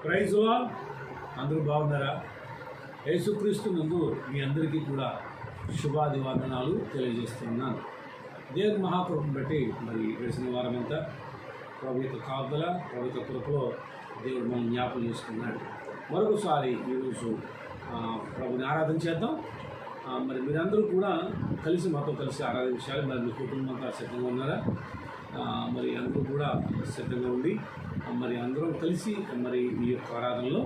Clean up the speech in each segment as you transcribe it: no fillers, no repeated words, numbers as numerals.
Praise lord. అందరూ బాగున్నారా? యేసుక్రీస్తు నందు మీ అందరికీ కూడా శుభాది వందనాలు తెలియజేస్తున్నాను. దేవుని మహాకృపను బట్టి మరి గడిచిన వారమంతా ప్రభు యొక్క కాపుదల, ప్రభు యొక్క కృపలో దేవుడు మనం జ్ఞాపకం చేసుకున్నాడు. మరొకసారి ఈరోజు ప్రభుని ఆరాధన చేద్దాం. మరి మీరందరూ కూడా మాతో కలిసి ఆరాధించాలి. మరి మీ కుటుంబం అంతా సిద్ధంగా ఉన్నారా? మరి అందరూ కూడా సిద్ధంగా ఉండి మరి అందరం కలిసి మరి ఈ యొక్క ఆరాధనలో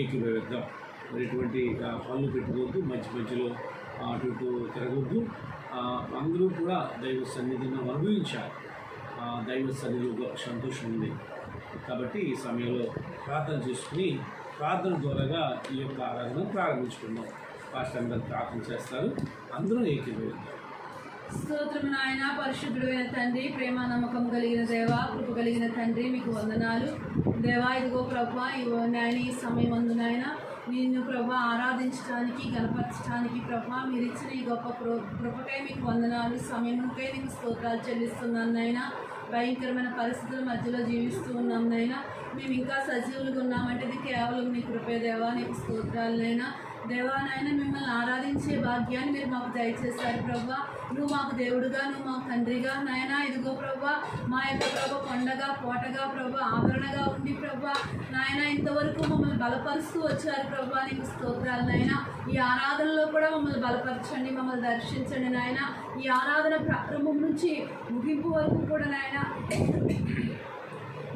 ఏకీభవిద్దాం. మరి ఎటువంటి పనులు పెట్టుకోవద్దు, మధ్యలో అటు ఇటు తిరగొద్దు. అందరూ కూడా దైవ సన్నిధిని అనుభవించాలి. దైవ సన్నిధిలో సంతోషం ఉంది కాబట్టి ఈ సమయంలో ప్రార్థన చేసుకుని ప్రార్థన ద్వారాగా ఈ యొక్క ఆరాధన ప్రారంభించుకుందాం. పాస్టర్ అందరూ ప్రార్థన చేస్తారు, అందరూ ఏకీభవిద్దాం. స్తోత్రము నాయన, పరిశుద్ధుడు అయిన తండ్రి, ప్రేమ నమ్మకం కలిగిన దేవ, కృప కలిగిన తండ్రి, మీకు వందనాలు దేవా. ఇదిగో ప్రభా, నాయన ఈ సమయం అందు నాయన నిన్ను ప్రభా ఆరాధించడానికి, గణపరచడానికి ప్రభా మీరు ఇచ్చిన ఈ గొప్ప కృపకై మీకు వందనాలు. సమయంకై నీకు స్తోత్రాలు చెల్లిస్తున్నాను నాయన. భయంకరమైన పరిస్థితుల మధ్యలో జీవిస్తూ ఉన్నాం నైనా. మేము ఇంకా సజీవులుగా ఉన్నామంటే ఇది కేవలం నీ కృపే దేవా. నీకు స్తోత్రాలనైనా దేవా. నాయన మిమ్మల్ని ఆరాధించే భాగ్యాన్ని మీరు మాకు దయచేశారు ప్రభా. నువ్వు మాకు దేవుడుగా, నువ్వు మాకు తండ్రిగా నాయన. ఇదిగో ప్రభా, మా యొక్క ప్రభా కొండగా, కోటగా ప్రభా, ఆదరణగా ఉండి ప్రభా నాయన ఇంతవరకు మమ్మల్ని బలపరుస్తూ వచ్చారు ప్రభా. నీకు స్తోత్రాలు నాయన. ఈ ఆరాధనలో కూడా మమ్మల్ని బలపరచండి, మమ్మల్ని దర్శించండి నాయన. ఈ ఆరాధన ప్రారంభం నుంచి ముగింపు వరకు కూడా నాయన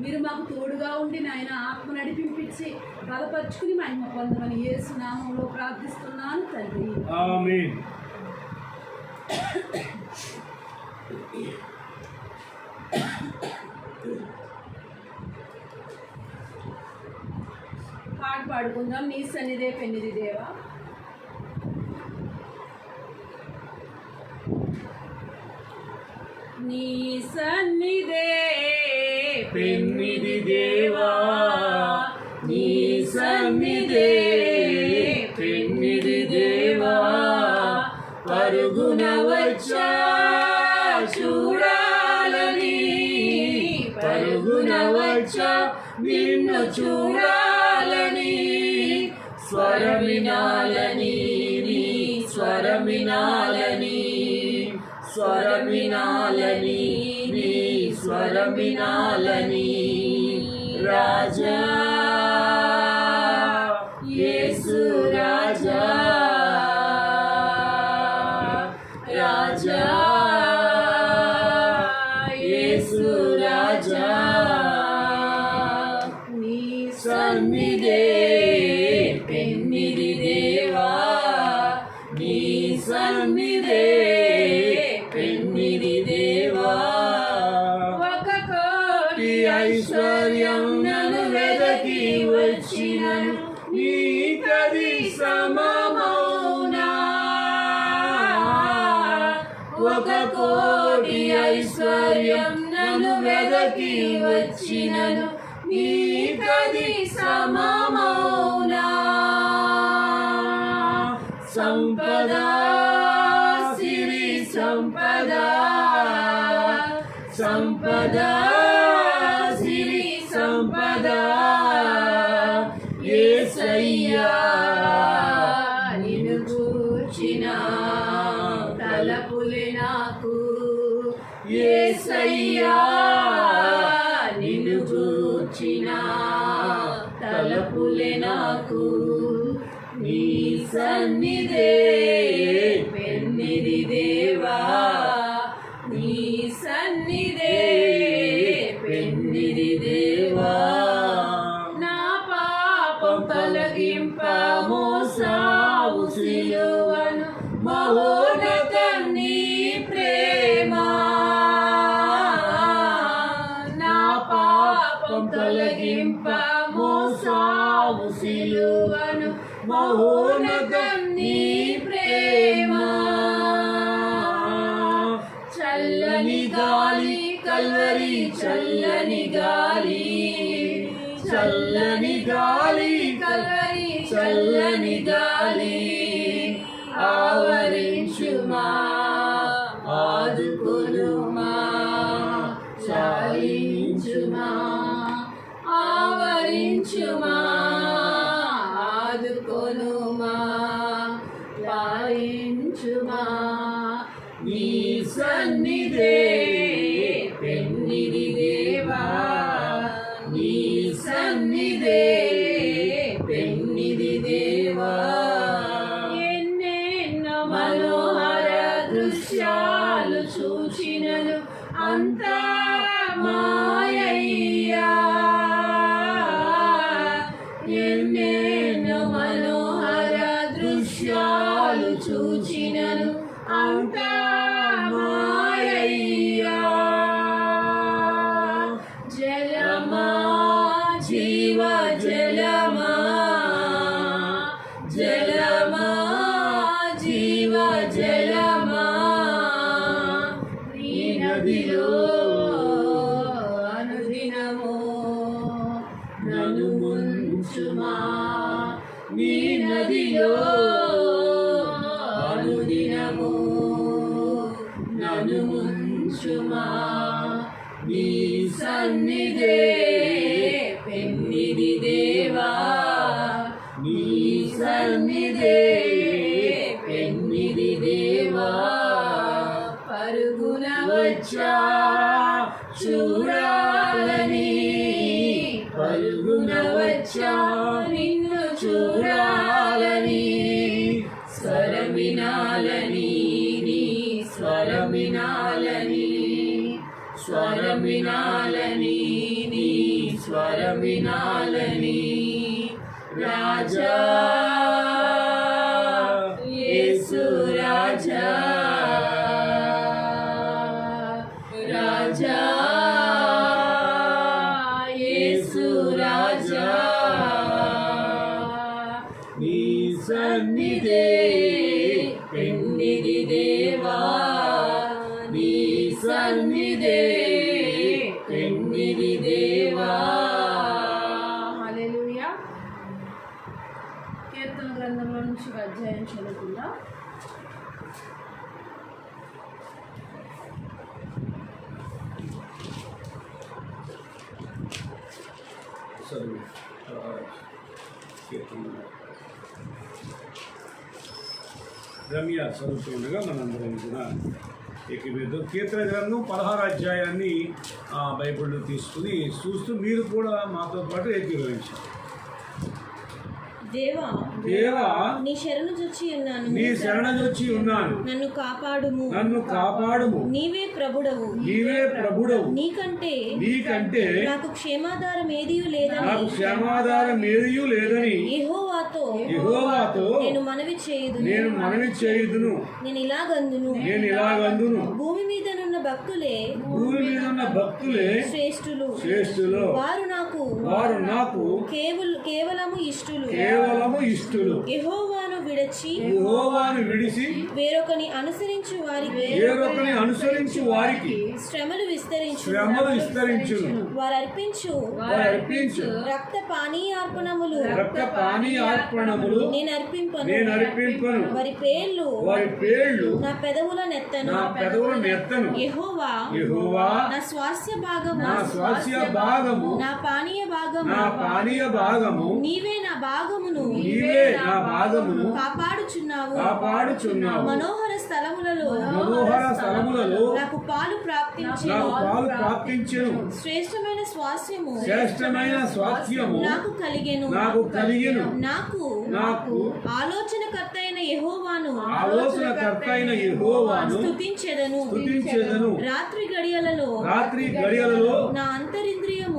మీరు మాకు తోడుగా ఉండి నాయన ఆత్మ నడిపించి బలపరుచుకుని మహిమ పొందమని యేసు నామములో ప్రార్థిస్తున్నాను తండ్రి, ఆమేన్. పాట పాడుకుందాం. నీ సన్నిధే పెన్నిది దేవా. నీ సన్నిధే పెన్నిది దేవా, నీ సన్నిధే పెన్నిది దేవా, పరుగున వచ్చా చూడాలని, పరుగున వచ్చా నిన్ను చూడాలని, స్వరమినాలని, నీ స్వరమినాలని, స్వరమినాలని, నీ స్వరమినాలని, రాజా యేసు రాజా, రాజా యేసు రాజా, నీ సన్నిధే పెన్నిది దేవా, నీ సన్నిధే పెన్నిది దేవా, ఒక కోటి ఐశ్వర్యం నన్ను వెదకి వచ్చినను నీకది సమమౌనా, ఒక కోటి ఐశ్వర్యం నన్ను వెదకి వచ్చినను నీకది సమమౌనా, సంపద సిరి సంపద, సంపద సిరి సంపద, యేసయ్యా నిన్ను కూర్చిన తలపులే నాకు, యేసయ్యా నిన్ను కూర్చిన తలపులే నాకు, నీ సన్నిధే పెన్నిది దేవా, నీ సన్నిధే పెన్నిది దేవా, నా పాపం తొలగింప మోసావు సిలువను మహోన్నతం నీ ప్రేమ, నా పాపం తొలగింప మోసావు సిలువను మహోన్నతం నీ ప్రేమ, చల్లని గాలి కల్వరి, చల్లని గాలి, చల్లని గాలి కల్వరి, చల్లని గాలి, ఆవరించుమా ఆదుకొనుమా, చాలించుమా ఆవరించుమా జలమా జీవ జలమా జలమా జీవ జలమా నీ నదిలో అనుదినము నన్ను ముంచుమా నీ నదిలో అనుదినము నన్ను ముంచుమా నీ సన్నిధే పెన్నిధి దేవా నీ సన్నిధే పెన్నిధి దేవా పరుగున వచ్చా చూడాలని పరుగున వచ్చా నిన్ను చూడాలని స్వరం వినాలని నీ స్వరం వినాలని స్వరం వినాలని నీ స్వరం వినాలని రాజా యేసు రాజా రాజా యేసు రాజా నీ సన్నిధే పెన్నిధి దేవా నీ సన్నిధే పెన్నిధి దేవా. హల్లెలూయా. కీర్తన గ్రంథంలో నుంచి ఒక అధ్యాయం చదువుకుందాం. రమ్య చదువుతుండగా మనందరం కూడా ఏకీభవిద్దాం. కీర్తన గ్రంథం 16 అధ్యాయాన్ని బైబిల్లో తీసుకుని చూస్తూ మీరు కూడా మాతో పాటు ఏకీభవించారు. దేవా దేవా నీ శరణుజొచ్చి ఉన్నాను నీ శరణజొచ్చి ఉన్నాను నన్ను కాపాడుము నన్ను కాపాడుము నీవే ప్రభుడవు నీవే ప్రభుడవు నీకంటే నీకంటే నాకు క్షేమాధారం ఏదియూ లేదని నాకు క్షేమాధారం ఏదియూ లేదని యెహోవాతో నేను మనవి చేయుదును నేను ఇలాగందును భూమి మీదనున్న భక్తులే శ్రేష్ఠులు వారు నాకు కేవలము ఇష్టులు యెహోవాను విడిచి వేరొకని అనుసరించు వారికి శ్రమలు విస్తరించును వారు అర్పించు రక్త పానీయార్పణములు నేను అర్పింపను వారి పేర్లు నా పెదవుల నెత్తను యెహోవా నా స్వాస్థ్య భాగము నా పానీయ భాగము నీవే నా భాగమును కాపాడుచున్నావు మనోహర స్థలములలో నాకు పాలు ప్రాప్తించెను శ్రేష్టమైన స్వాస్థ్యము నాకు కలిగెను నాకు ఆలోచనకర్త అయిన యెహోవాను స్తుతించెదను రాత్రి గడియలలో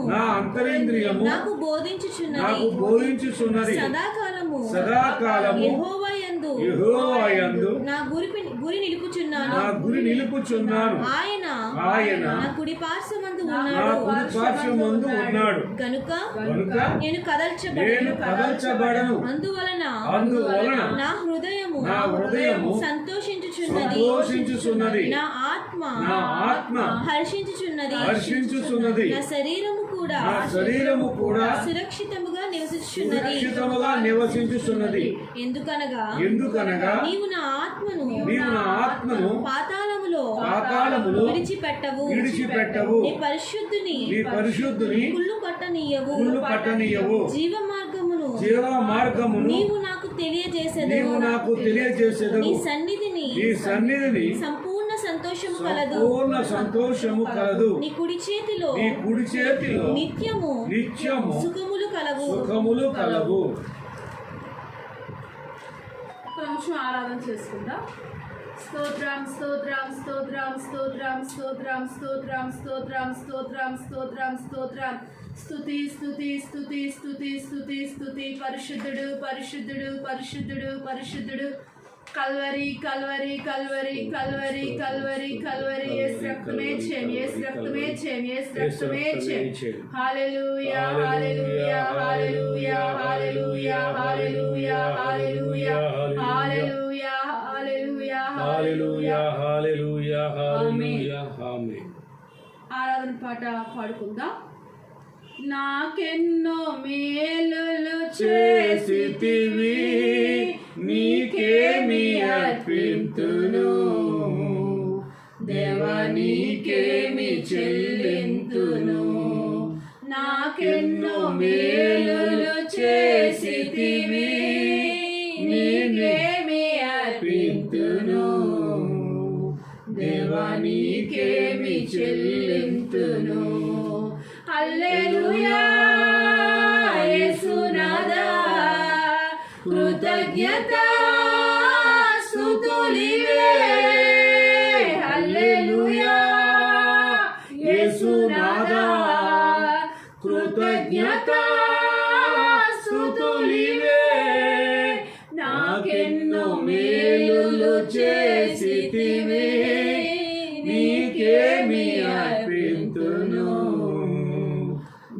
నా అంతరింద్రియము నాకు బోధించుచున్నది సదాకాలము యెహోవాయందు నా గురి నిలుపుచున్నాను ఆయన నా కుడి పార్శ్వమందు ఉన్నాడు కనుక నేను కదల్చబడను అందువలన నా హృదయము సంతోషించుచున్నది నా ఆత్మ హర్షించుచున్నది నా శరీరము కూడా సురక్షితముగా నివసించుచున్నది ఎందుకనగా నీవు నా ఆత్మను పాతాళములో విడిచిపెట్టవు నీ పరిశుద్ధుని కుళ్ళు పట్టనీయవు జీవ మార్గమును నీవు నాకు తెలియజేసేదవు నీ సన్నిధిని సంపూర్ణ సంతోషము కలదు నీ కుడి చేతిలో నిత్యము సుఖములు కలవు. ఒక నిమిషం ఆరాధన చేసుకుందాం. స్తోత్రం స్తోత్రం స్తోత్రం స్తోత్రం స్తోత్రం స్తోత్రం స్తోత్రం స్తోత్రం స్తోత్రం స్తోత్రం స్తుతి స్తుతి స్తుతి స్తుతి స్తుతి స్తుతి పరిశుద్ధుడు పరిశుద్ధుడు పరిశుద్ధుడు పరిశుద్ధుడు कलवरी कलवरी कलवरी कलवरी कलवरी कलवरी यीशु रक्त में छेम यीशु रक्त में छेम यीशु रक्त में छेम हालेलुया हालेलुया हालेलुया हालेलुया हालेलुया हालेलुया हालेलुया हालेलुया हालेलुया हालेलुया हालेलुया आमीन। ఆరాధన పాట పాడుకుందాం. నాకెన్నో మేలులు చేసితివి నీకేమి అర్పింతును దేవా నీకేమి చెల్లింతును. నాకెన్నో మేలులు చేసితివి నీకేమి అర్పింతును దేవా నీకేమి చెల్లింతును. హల్లెలూయా యేసునాథా కృతజ్ఞత స్తుతులివే. హల్లెలూయా యేసునాథా కృతజ్ఞత స్తుతులివే. నాకెన్నో మేలులు చేసితివి నీకేమి అర్పింతును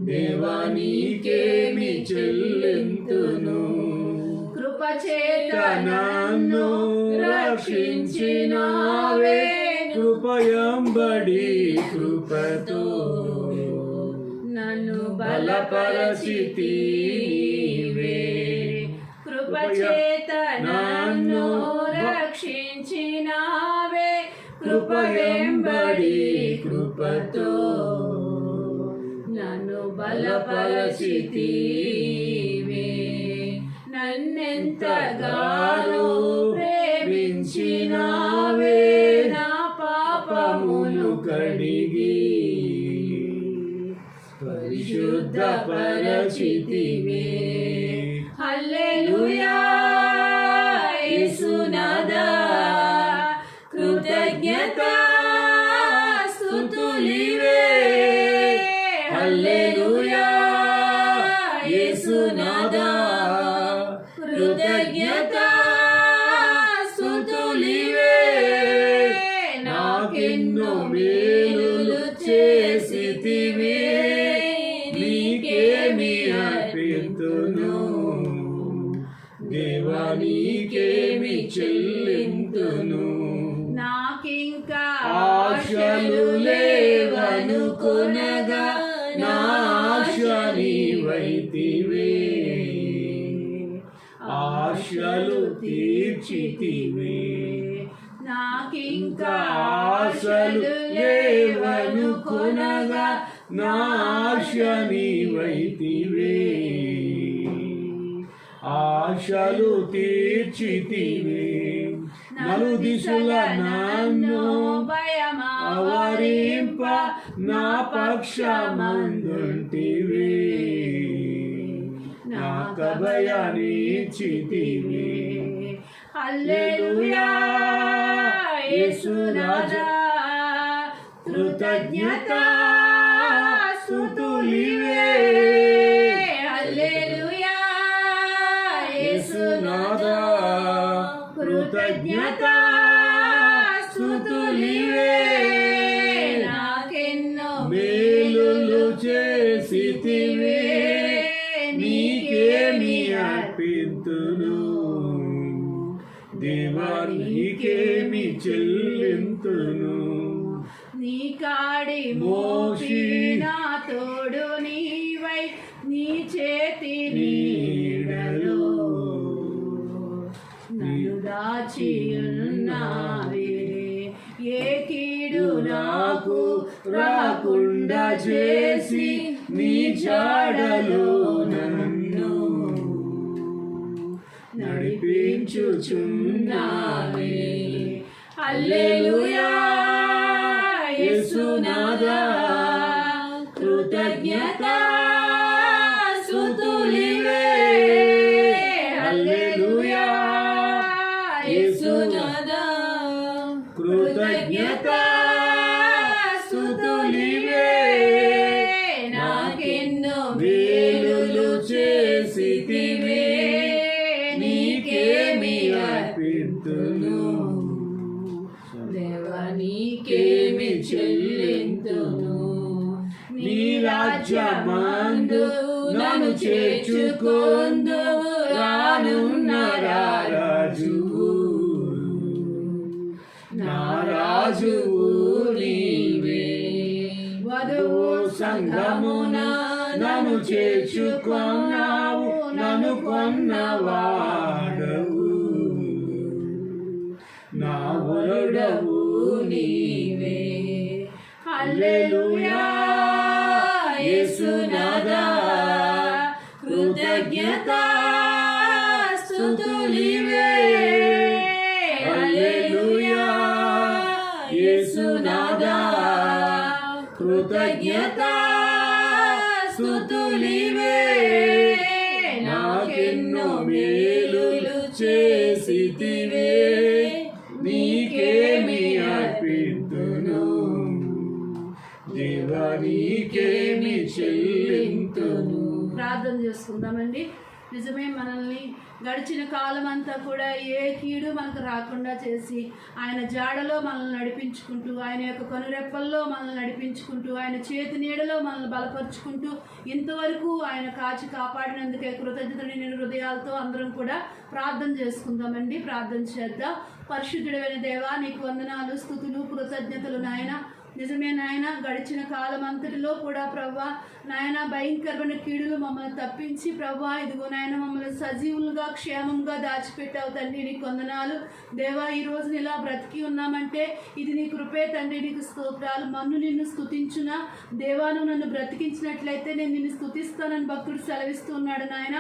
దేవా నీకేమి చెల్లింతును. కృపచేత నన్ను రక్షించినావే కృపయంబడి కృపతో నన్ను బలపరచితివే. కృపచేత నన్ను రక్షించినావే కృపయంబడి కృపతో నన్ను బలపరచితివే. నన్నెంతగానో ప్రేమించినావే నా పాపములు కడిగి పరిశుద్ధపరచితివే. హల్లెలూయా యేసునాథా కృతజ్ఞత స్తుతులివే. హల్లెలూయా యేసునాథా కృతజ్ఞత స్తుతులివే. నాకెన్నో మేలులు చేసితివి నీకేమి అర్పింతును దేవా నీకేమి చెల్లింతును. నాకింకా ఆశలు లేవనుకొనగా నా ఆశ నీవైతివే. ఆశలు తీర్చితివే. నాకింకా ఆశలు లేవనుకొనగా నా ఆశ నీవైతివే. ఆశలు తీర్చితివే. నలుదిశల నన్ను భయమావరింప నా పక్షమందుంటివే. నాకభయాన్నిచ్చితివే. హల్లెలూయా యేసునాథా కృతజ్ఞత స్తుతులివే. హల్లెలూయా యేసునాథా కృతజ్ఞత స్తుతులివే. నాకెన్నో మేలులు చేసితివి నీకేమి అర్పింతును దేవా నీకేమి చెల్లింతును. నీ కాడి మోషి నా తోడు నీవై నీ చేతి నీడలో నన్ను దాచియున్నావే. ఏ కీడు నాకు రాకుండా చేసి నీ జాడలో నన్ను నడిపించుచున్నావే. హల్లెలూయా యేసునాథా కృతజ్ఞత స్తుతులివే. హల్లెలూయా యేసునాథా కృతజ్ఞత స్తుతులివే. నాకెన్నో మేలులు చేసితివి నీకేమి అర్పింతును రాజ్యమందు నన్ను చేర్చుకొందు రానున్న రాజువు నా రాజువు నీవే వధువు సంఘమున నన్ను చేర్చుకొన్నావు నన్ను కొన్నవాడవు నా వరుడవు నీవే హల్లెలూయా యేసునాథా కృతజ్ఞతా స్తుతులివే హల్లెలూయా యేసునాథా కృతజ్ఞతా స్తుతులివే నాకెన్నో మేలులు చేసితివే నీకేమి అర్పితును దేవా నీకేమి చెల్లింతును. ప్రార్థన చేసుకుందామండి. నిజమే, మనల్ని గడిచిన కాలం అంతా కూడా ఏ కీడు మనకు రాకుండా చేసి ఆయన జాడలో మనల్ని నడిపించుకుంటూ, ఆయన యొక్క కనురెప్పల్లో మనల్ని నడిపించుకుంటూ, ఆయన చేతి నీడలో మనల్ని బలపరుచుకుంటూ ఇంతవరకు ఆయన కాచి కాపాడినందుకే కృతజ్ఞతని నేను హృదయాలతో అందరం కూడా ప్రార్థన చేసుకుందామండి. ప్రార్థన చేద్దాం. పరిశుద్ధుడైన దేవా, నీకు వందనాలు, స్తుతులు, కృతజ్ఞతలు నాయన. నిజమే నాయన, గడిచిన కాలం అంతటిలో కూడా ప్రవ్వా నాయన భయంకరమైన కీడులు మమ్మల్ని తప్పించి ప్రవ్వా ఇదిగో నాయన మమ్మల్ని సజీవులుగా క్షేమంగా దాచిపెట్టావు తండ్రి, నీకు వందనాలు దేవా. ఈ రోజున ఇలా బ్రతికి ఉన్నామంటే ఇది నీ కృపే తండ్రి, నీకు స్తోత్రాలు. మన్ను నిన్ను స్తుతించునా దేవాను, నన్ను బ్రతికించినట్లయితే నేను నిన్ను స్తుతిస్తానని భక్తుడు సెలవిస్తూ ఉన్నాడు నాయన.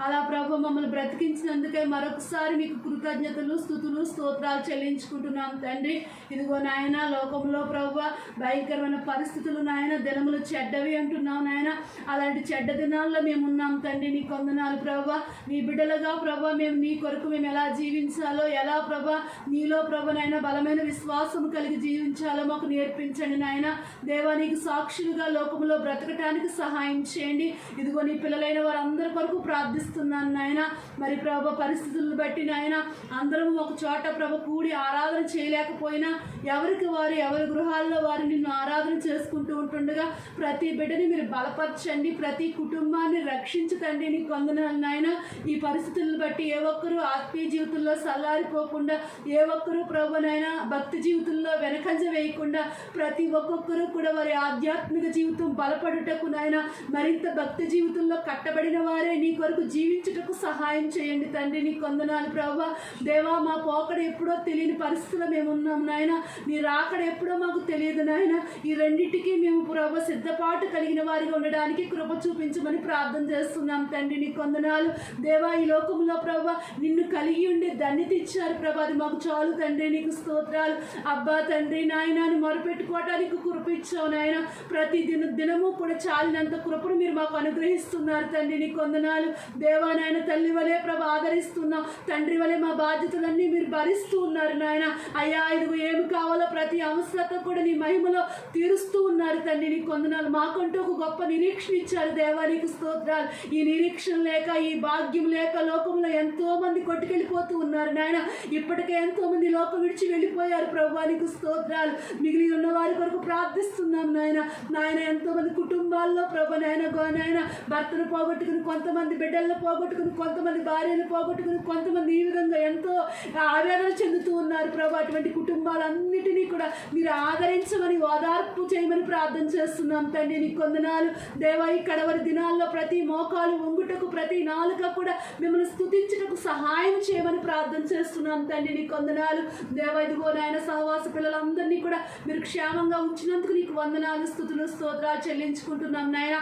అలా ప్రభు మమ్మల్ని బ్రతికించినందుకే మరొకసారి మీకు కృతజ్ఞతలు, స్తుతులు, స్తోత్రాలు చెల్లించుకుంటున్నాం తండ్రి. ఇదిగో నాయన, లోకంలో ప్రభు భయంకరమైన పరిస్థితులు నాయన, దినములు చెడ్డవి అంటున్నాం నాయన. అలాంటి చెడ్డ దినాల్లో మేము ఉన్నాం తండ్రి, నీకు వందనాలు ప్రభు. నీ బిడ్డలుగా ప్రభు మేము నీ కొరకు మేము ఎలా జీవించాలో, ఎలా ప్రభు నీలో ప్రభు నాయన బలమైన విశ్వాసం కలిగి జీవించాలో మాకు నేర్పించండి నాయన. దేవా, నీకు సాక్షులుగా లోకంలో బ్రతకటానికి సహాయం చేయండి. ఇదిగో నీ పిల్లలైన వారందరి కొరకు ప్రార్థిస్తున్నాను నాయన. మరి ప్రభు పరిస్థితులను బట్టి నాయన అందరం ఒక చోట ప్రభు కూడి ఆరాధన చేయలేకపోయినా ఎవరికి వారు ఎవరి గృహాల్లో వారు నిన్ను ఆరాధన చేసుకుంటూ ఉంటుండగా ప్రతి బిడ్డని మీరు బలపరచండి, ప్రతి కుటుంబాన్ని రక్షించతండి, నీకు వందనాలు నాయన. ఈ పరిస్థితులను బట్టి ఏ ఒక్కరూ ఆత్మీయ జీవితంలో సల్లారిపోకుండా, ఏ ఒక్కరూ ప్రభునైనా భక్తి జీవితంలో వెనకంజ వేయకుండా ప్రతి ఒక్కొక్కరు కూడా వారి ఆధ్యాత్మిక జీవితం బలపడుటకు నాయన మరింత భక్తి జీవితంలో కట్టబడిన వారే నీ కొరకు జీవించుటకు సహాయం చేయండి తండ్రి, నీకు వందనాలు ప్రభు. దేవా, మా పోకడ ఎప్పుడో తెలియని పరిస్థితుల్లో మేము ఉన్నాం నాయన. నీ రాకడ ఎప్పుడో మాకు తెలియదు నాయన. ఈ రెండింటికి మేము ప్రభు సిద్ధపాటు కలిగిన వారిగా ఉండడానికి కృప చూపించమని ప్రార్థన చేస్తున్నాం తండ్రి, నీకు వందనాలు దేవా. ఈ లోకంలో ప్రభు నిన్ను కలిగి ఉండే ధన్యత ఇచ్చారు ప్రభు, అది మాకు చాలు తండ్రి, నీకు స్తోత్రాలు. అబ్బా తండ్రి నాయనాన్ని మొరపెట్టుకోవటానికి కృప ఇచ్చావు నాయన. ప్రతి దినము కూడా చాలినంత కృపను మీరు మాకు అనుగ్రహిస్తున్నారు తండ్రి, నీకు వందనాలు దేవా. నాయన తల్లి వలె ప్రభు ఆదరిస్తున్నాం, తండ్రి వలె మా బాధ్యతలన్నీ మీరు భరిస్తూ ఉన్నారు నాయన. అయ్యా, ఇదిగో ఏమి కావాలో ప్రతి అవసరత కూడా నీ మహిమలో తీరుస్తూ ఉన్నారు తండ్రి, నీకు వందనాలు. మాకంటూ ఒక గొప్ప నిరీక్షణ ఇచ్చారు దేవా, నీకు స్తోత్రాలు. ఈ నిరీక్షణ లేక, ఈ భాగ్యం లేక లోకంలో ఎంతో మంది కొట్టుకెళ్ళిపోతూ ఉన్నారు నాయన. ఇప్పటికే ఎంతో మంది లోకం విడిచి వెళ్ళిపోయారు ప్రభు, నీకు స్తోత్రాలు. మిగిలి ఉన్న వారి కొరకు ప్రార్థిస్తున్నాం నాయన. నాయన ఎంతో మంది కుటుంబాల్లో ప్రభు నాయన భర్తను పోగొట్టుకుని, కొంతమంది బిడ్డలను పోగొట్టుకుని, కొంతమంది భార్యను పోగొట్టుకుని, కొంతమంది ఈ విధంగా ఎంతో ఆవేదన చెందుతూ ఉన్నారు ప్రభు. అటువంటి కుటుంబాలన్నిటినీ కూడా మీరు ఆదరించమని, ఓదార్పు చేయమని ప్రార్థన చేస్తున్నాం తండ్రి, నీకు వందనాలు దేవా. ఈ కడవరి దినాల్లో ప్రతి మోకాలు వంగుటకు, ప్రతి నాలుక కూడా మిమ్మల్ని స్తుతించుటకు సహాయం చేయమని ప్రార్థన చేస్తున్నాం తండ్రి, నీకు వందనాలు దేవా. ఇదిగో నాయన సహవాస పిల్లలందరినీ కూడా మీరు క్షేమంగా ఉంచినందుకు నీకు వందనాలు, స్తుతులు, స్తోత్రాలు చెల్లించుకుంటున్నాం నాయన.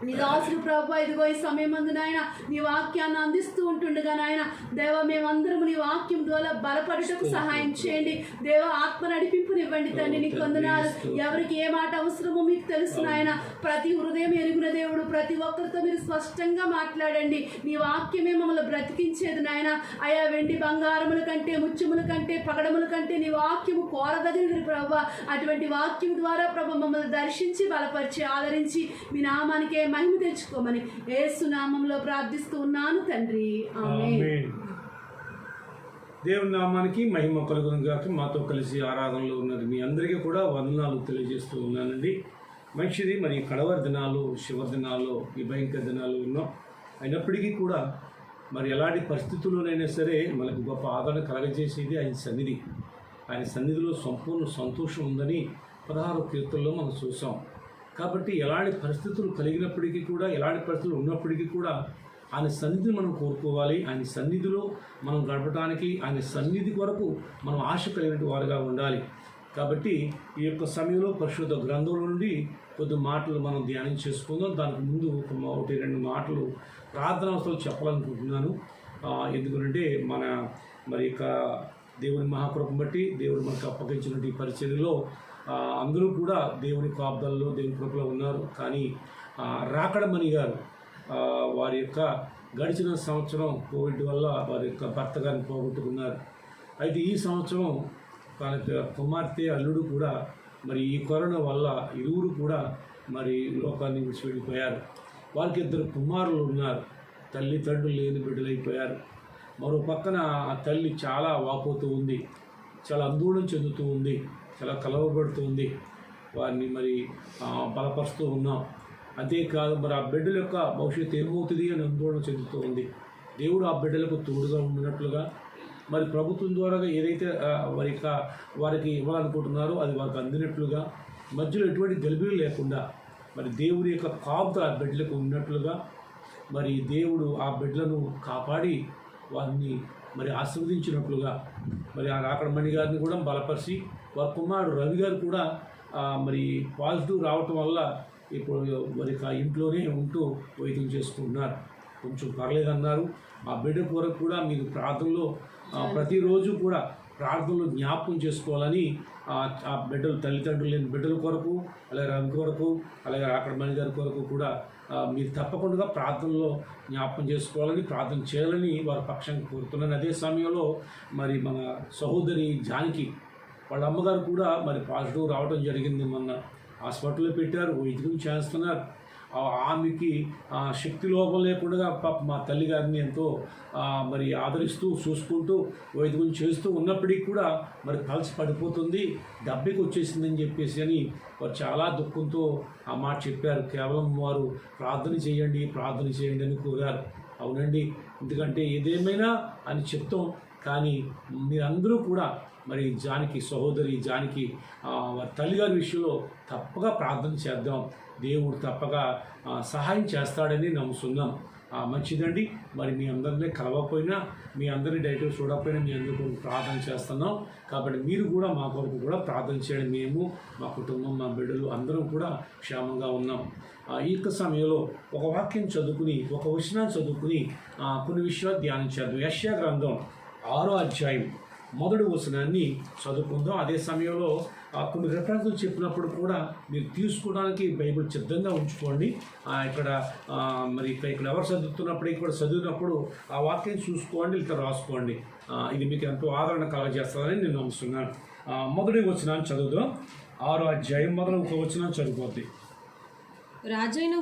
నీ దాసులు ప్రభు ఇదిగో ఈ సమయం అందు నాయన నీ వాక్యాన్ని అందిస్తూ ఉంటుండగా నాయన దేవ మేమందరం నీ వాక్యం ద్వారా బలపడుటకు సహాయం చేయండి దేవ. ఆత్మ నడిపింపునివ్వండి తండ్రి, నీకు వందనాలు. ఎవరికి ఏ మాట అవసరమో మీకు తెలుసు నాయన. ప్రతి హృదయం ఎరుగున దేవుడు, ప్రతి ఒక్కరితో మీరు స్పష్టంగా మాట్లాడండి. నీ వాక్యమే మమ్మల్ని బ్రతికించేది నాయన. అయా, వెండి బంగారముల కంటే, ముత్యముల కంటే, పగడముల కంటే నీ వాక్యము కోరదగినది ప్రభు. అటువంటి వాక్యం ద్వారా ప్రభు మమ్మల్ని దర్శించి బలపరిచి ఆదరించి మీ నామానికే మహిమ తెచ్చుకోమని యేసు నామములో ప్రార్థిస్తూ ఉన్నాను తండ్రి, ఆమేన్. దేవుని నామానికి మహిమ కలుగును గాక. మాతో కలిసి ఆరాధనలో ఉన్నది మీ అందరికీ కూడా వందనాలు తెలియజేస్తూ ఉన్నానండి. మంచిది. మరి కడవరి దినాలు, చివరి దినాల్లో, ఈ భయంకర దినాలు ఉన్నాం. అయినప్పటికీ కూడా మరి ఎలాంటి పరిస్థితుల్లోనైనా సరే మనకు గొప్ప ఆదరణ కలగజేసేది ఆయన సన్నిధి. ఆయన సన్నిధిలో సంపూర్ణ సంతోషం ఉందని 16వ కీర్తనలో మనం చూసాం. కాబట్టి ఎలాంటి పరిస్థితులు కలిగినప్పటికీ కూడా, ఎలాంటి పరిస్థితులు ఉన్నప్పటికీ కూడా ఆయన సన్నిధిని మనం కోరుకోవాలి. ఆయన సన్నిధిలో మనం గడపడానికి, ఆయన సన్నిధి కొరకు మనం ఆశ కలిగిన వారుగా ఉండాలి. కాబట్టి ఈ యొక్క సమయంలో పరిశుద్ధ గ్రంథం నుండి కొద్ది మాటలు మనం ధ్యానం చేసుకుందాం. దానికి ముందు 1-2 మాటలు ప్రార్థనావసరాలు చెప్పాలనుకుంటున్నాను. ఎందుకంటే మరి ఇక దేవుని మహాకృపను బట్టి దేవుడు మనకు అప్పగించినటువంటి ఈ పరిచర్యలో అందరూ కూడా దేవుని కాపుదలలో, దేవుని కృపలో ఉన్నారు. కానీ రాకడమణి గారు వారి యొక్క గడిచిన సంవత్సరం కోవిడ్ వల్ల వారి యొక్క భర్త గారిని పోగొట్టుకున్నారు. అయితే ఈ సంవత్సరం తన కుమార్తె, అల్లుడు కూడా మరి ఈ కరోనా వల్ల ఇరువురు కూడా మరి లోకాన్ని విడిచి వెళ్ళిపోయారు. వారికి 2 కుమారులు ఉన్నారు. తల్లిదండ్రులు లేని బిడ్డలైపోయారు. మరో పక్కన ఆ తల్లి చాలా వాపోతూ ఉంది, చాలా ఆందోళన చెందుతూ ఉంది, చాలా కలవబడుతూ ఉంది. వారిని మరి బలపరుస్తూ ఉన్నాం. అంతేకాదు మరి ఆ బిడ్డల యొక్క భవిష్యత్తు ఏమవుతుంది అని ఆందోళన చెందుతూ ఉంది. దేవుడు ఆ బిడ్డలకు తోడుగా ఉన్నట్లుగా మరి ప్రభుత్వం ద్వారా ఏదైతే వారికి ఇవ్వాలనుకుంటున్నారో అది వారికి అందినట్లుగా, మధ్యలో ఎటువంటి గలిబిలు లేకుండా మరి దేవుడి యొక్క కాపుదల ఆ బిడ్డలకు ఉన్నట్లుగా మరి దేవుడు ఆ బిడ్డలను కాపాడి వారిని మరి ఆశీర్వదించినట్లుగా మరి ఆ రాకడమణి గారిని కూడా బలపరిచి, వారి కుమారుడు రవి గారు కూడా మరి పాజిటివ్ రావటం వల్ల ఇప్పుడు మరి ఇంట్లోనే ఉంటూ వైద్యం చేసుకుంటున్నారు. కొంచెం పర్లేదన్నారు. ఆ బిడ్డ కొరకు కూడా మీరు ప్రార్థనలో ప్రతిరోజు కూడా ప్రార్థనలో జ్ఞాపకం చేసుకోవాలని ఆ బిడ్డలు, తల్లిదండ్రులు లేని బిడ్డల కొరకు, అలాగే రవి కొరకు, అలాగే రాకడమణి గారి కొరకు కూడా మీరు తప్పకుండా ప్రార్థనలో జ్ఞాపకం చేసుకోవాలని, ప్రార్థన చేయాలని వారి పక్షంగా కోరుతున్నాను. అదే సమయంలో మరి మన సహోదరి జానకి వాళ్ళ అమ్మగారు కూడా మరి పాజిటివ్ రావడం జరిగింది. మొన్న హాస్పిటల్లో పెట్టారు, వైద్యం చేస్తున్నారు. ఆమెకి శక్తి లోపం లేకుండా పాప మా తల్లి గారిని ఎంతో మరి ఆదరిస్తూ చూసుకుంటూ వైద్యం చేస్తూ ఉన్నప్పటికీ కూడా మరి పల్స్ పడిపోతుంది, దెబ్బకి వచ్చేసిందని చెప్పేసి అని వారు చాలా దుఃఖంతో ఆ మాట చెప్పారు. కేవలం వారు ప్రార్థన చేయండి అని కోరారు. అవునండి, ఎందుకంటే ఏదేమైనా అని చెప్తాం. కానీ మీరందరూ కూడా మరి సహోదరి జానకి వారి తల్లిగారి విషయంలో తప్పగా ప్రార్థన చేద్దాం. దేవుడు తప్పగా సహాయం చేస్తాడని నమ్ముతున్నాం. మంచిదండి. మరి మీ అందరినీ కలవకపోయినా, మీ అందరినీ డైరెక్ట్గా చూడకపోయినా మీ అందరి కొరకు ప్రార్థన చేస్తున్నాం. కాబట్టి మీరు కూడా మా కొరకు కూడా ప్రార్థన చేయండి. మేము, మా కుటుంబం, మా బిడ్డలు అందరం కూడా క్షేమంగా ఉన్నాం. ఈ యొక్క సమయంలో ఒక వాక్యం చదువుకుని, ఒక వచనాన్ని చదువుకుని కొన్ని విషయాలు ధ్యానం చేద్దాం. యెషయా గ్రంథం 6వ అధ్యాయం 1వ వచనాన్ని చదువుకుందాం. అదే సమయంలో కొన్ని రెఫరెన్స్లు చెప్పినప్పుడు కూడా మీరు తీసుకోవడానికి బైబిల్ సిద్ధంగా ఉంచుకోండి. ఇక్కడ ఎవరు చదువుతున్నప్పుడు కూడా చదివినప్పుడు ఆ వాక్యం చూసుకోండి, ఇక్కడ రాసుకోండి. ఇది మీకు ఎంతో ఆదరణ కలగజేస్తుందని నేను నమ్ముతున్నాను. 1వ వచనాన్ని చదువుదాం. 6వ అధ్యాయం 1వ వచనాన్ని చదువుకోద్ది. రాజైన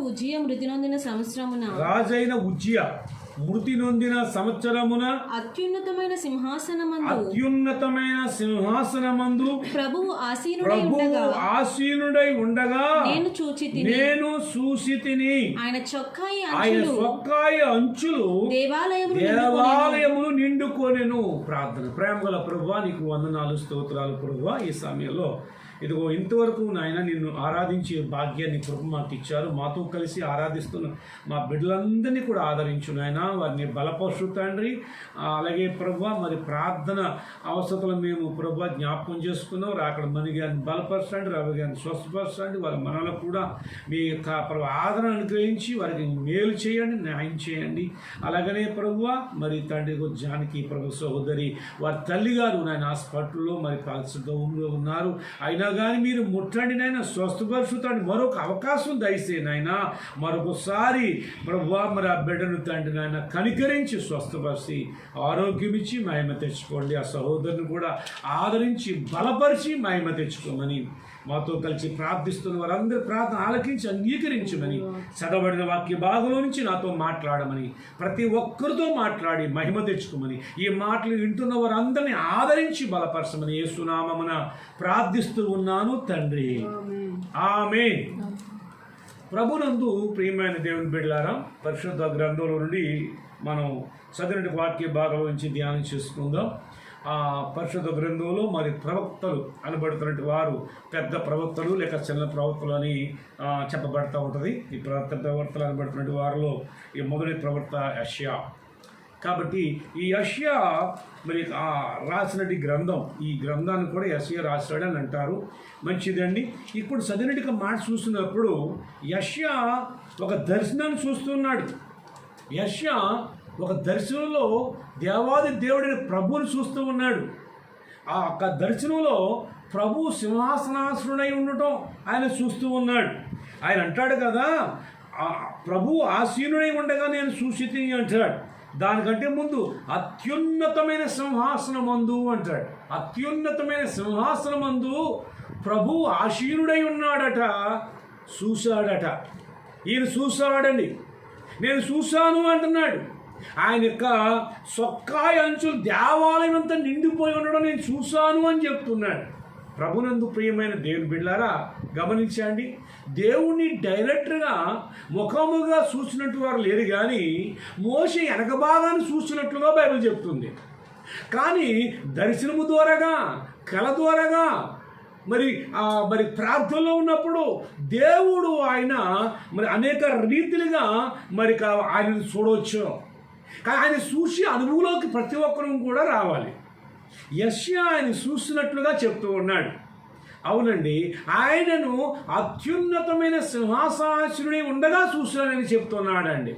ఉజ్జియా మృతి నొందిన సంవత్సరమున అత్యున్నతమైన సింహాసనమందు ప్రభువు ఆసీనుడై ఉండగా నేను చూచితిని. ఆయన చొక్కాయి అంచులు దేవాలయములు నిండుకొనెను. ప్రార్థన. ప్రేమగల ప్రభువా, నీకు వందనాలు, స్తోత్రాలు ప్రభువా. ఈ సమయంలో ఇదిగో ఇంతవరకు నాయన నిన్ను ఆరాధించే భాగ్యాన్ని కృప మాకు ఇచ్చారు. మాతో కలిసి ఆరాధిస్తున్న మా బిడ్డలందరినీ కూడా ఆదరించు నాయన, వారిని బలపరుచు తండ్రి. అలాగే ప్రభువా, మరి ప్రార్థన అవసరతలు మేము ప్రభువా జ్ఞాపకం చేసుకున్నాం. రాకడమణి గారిని బలపరచండి, రవి గారిని స్వస్థపరచండి. వారి మనలో కూడా మీ యొక్క ఆదరణ అనుగ్రహించి వారికి మేలు చేయండి, న్యాయం చేయండి. అలాగనే ప్రభువా, మరి తండ్రి జానకి ప్రభు సహోదరి వారి తల్లి గారు నాయన హాస్పిటల్లో మరి పరిశుద్ధంలో ఉన్నారు. అయినా కానీ మీరు ముట్టండి నాయన, స్వస్థపరుచుతండి. మరొక అవకాశం దయచేయండి నాయన. మరొకసారి ప్రభువా మరి ఆ బిడ్డను తండ్రి నాయన కనికరించి స్వస్థపరిచి ఆరోగ్యం ఇచ్చి మహిమ తెచ్చుకోండి. ఆ సహోదరుని కూడా ఆదరించి బలపరిచి మహిమ తెచ్చుకోమని మాతో కలిసి ప్రార్థిస్తున్న వారందరూ ప్రార్థన ఆలకించి అంగీకరించమని, చదవబడిన వాక్య భాగంలో నుంచి నాతో మాట్లాడమని, ప్రతి ఒక్కరితో మాట్లాడి మహిమ తెచ్చుకోమని, ఈ మాటలు వింటున్న వారందరినీ ఆదరించి బలపరచమని యేసు నామమున ప్రార్థిస్తూ ఉన్నాను తండ్రి. ఆమేన్. ప్రభునందు ప్రియమైన దేవుని బిడ్డలారా, పరిశుద్ధ గ్రంథంలో నుండి మనం చదివిన వాక్య భాగం నుంచి ధ్యానం చేసుకుందాం. ఆ పరిశుద్ధ గ్రంథంలో మరి ప్రవక్తలు అనబడుతున్నటువంటి వారు పెద్ద ప్రవక్తలు లేక చిన్న ప్రవక్తలు అని చెప్పబడుతూ ఉంటుంది. ఈ ప్రవక్తలు అనబడుతున్నటువంటి వారిలో ఈ మొదటి ప్రవక్త యెషయా. కాబట్టి ఈ యెషయా మరి రాసినటువంటి గ్రంథం, ఈ గ్రంథాన్ని కూడా యెషయా రాశాడు అని అంటారు. మంచిదండి. ఇప్పుడు చదివినట్టుగా మాట చూస్తున్నప్పుడు యెషయా ఒక దర్శనాన్ని చూస్తున్నాడు. యెషయా ఒక దర్శనంలో దేవాది దేవుడిని ప్రభువుని చూస్తూ ఉన్నాడు. ఆ యొక్క దర్శనంలో ప్రభు సింహాసనాసనుడై ఉండటం ఆయన చూస్తూ ఉన్నాడు. ఆయన అంటాడు కదా, ప్రభు ఆసీనుడై ఉండగా నేను చూసితి అంటాడు. దానికంటే ముందు అత్యున్నతమైన సింహాసనమందు అంటాడు. అత్యున్నతమైన సింహాసనమందు ప్రభు ఆసీనుడై ఉన్నాడట, చూశాడట. ఈయన చూశాడండి, నేను చూశాను అంటున్నాడు. ఆయన యొక్క సొక్కాయి అంచులు దేవాలయం అంతా నిండిపోయి ఉండడం నేను చూశాను అని చెప్తున్నాడు. ప్రభునందు ప్రియమైన దేవుని బిడ్డలారా, గమనించండి, దేవుణ్ణి డైరెక్ట్గా ముఖముగా చూసినట్టు వారు లేరు, కానీ మోషే వెనక భాగాన్ని చూసినట్లుగా బైబిల్ చెప్తుంది. కానీ దర్శనము ద్వారాగా, కళ ద్వారాగా, మరి ప్రార్థనలో ఉన్నప్పుడు దేవుడు ఆయన మరి అనేక రీతిలుగా మరి ఆయనను చూడవచ్చు. కానీ ఆయన చూసి అనుభవంలోకి ప్రతి ఒక్కరూ కూడా రావాలి. యెషయా ఆయన చూసినట్లుగా చెప్తూ ఉన్నాడు. అవునండి, ఆయనను అత్యున్నతమైన సింహాసనాసనుడై ఉండగా చూశానని చెప్తున్నాడండి.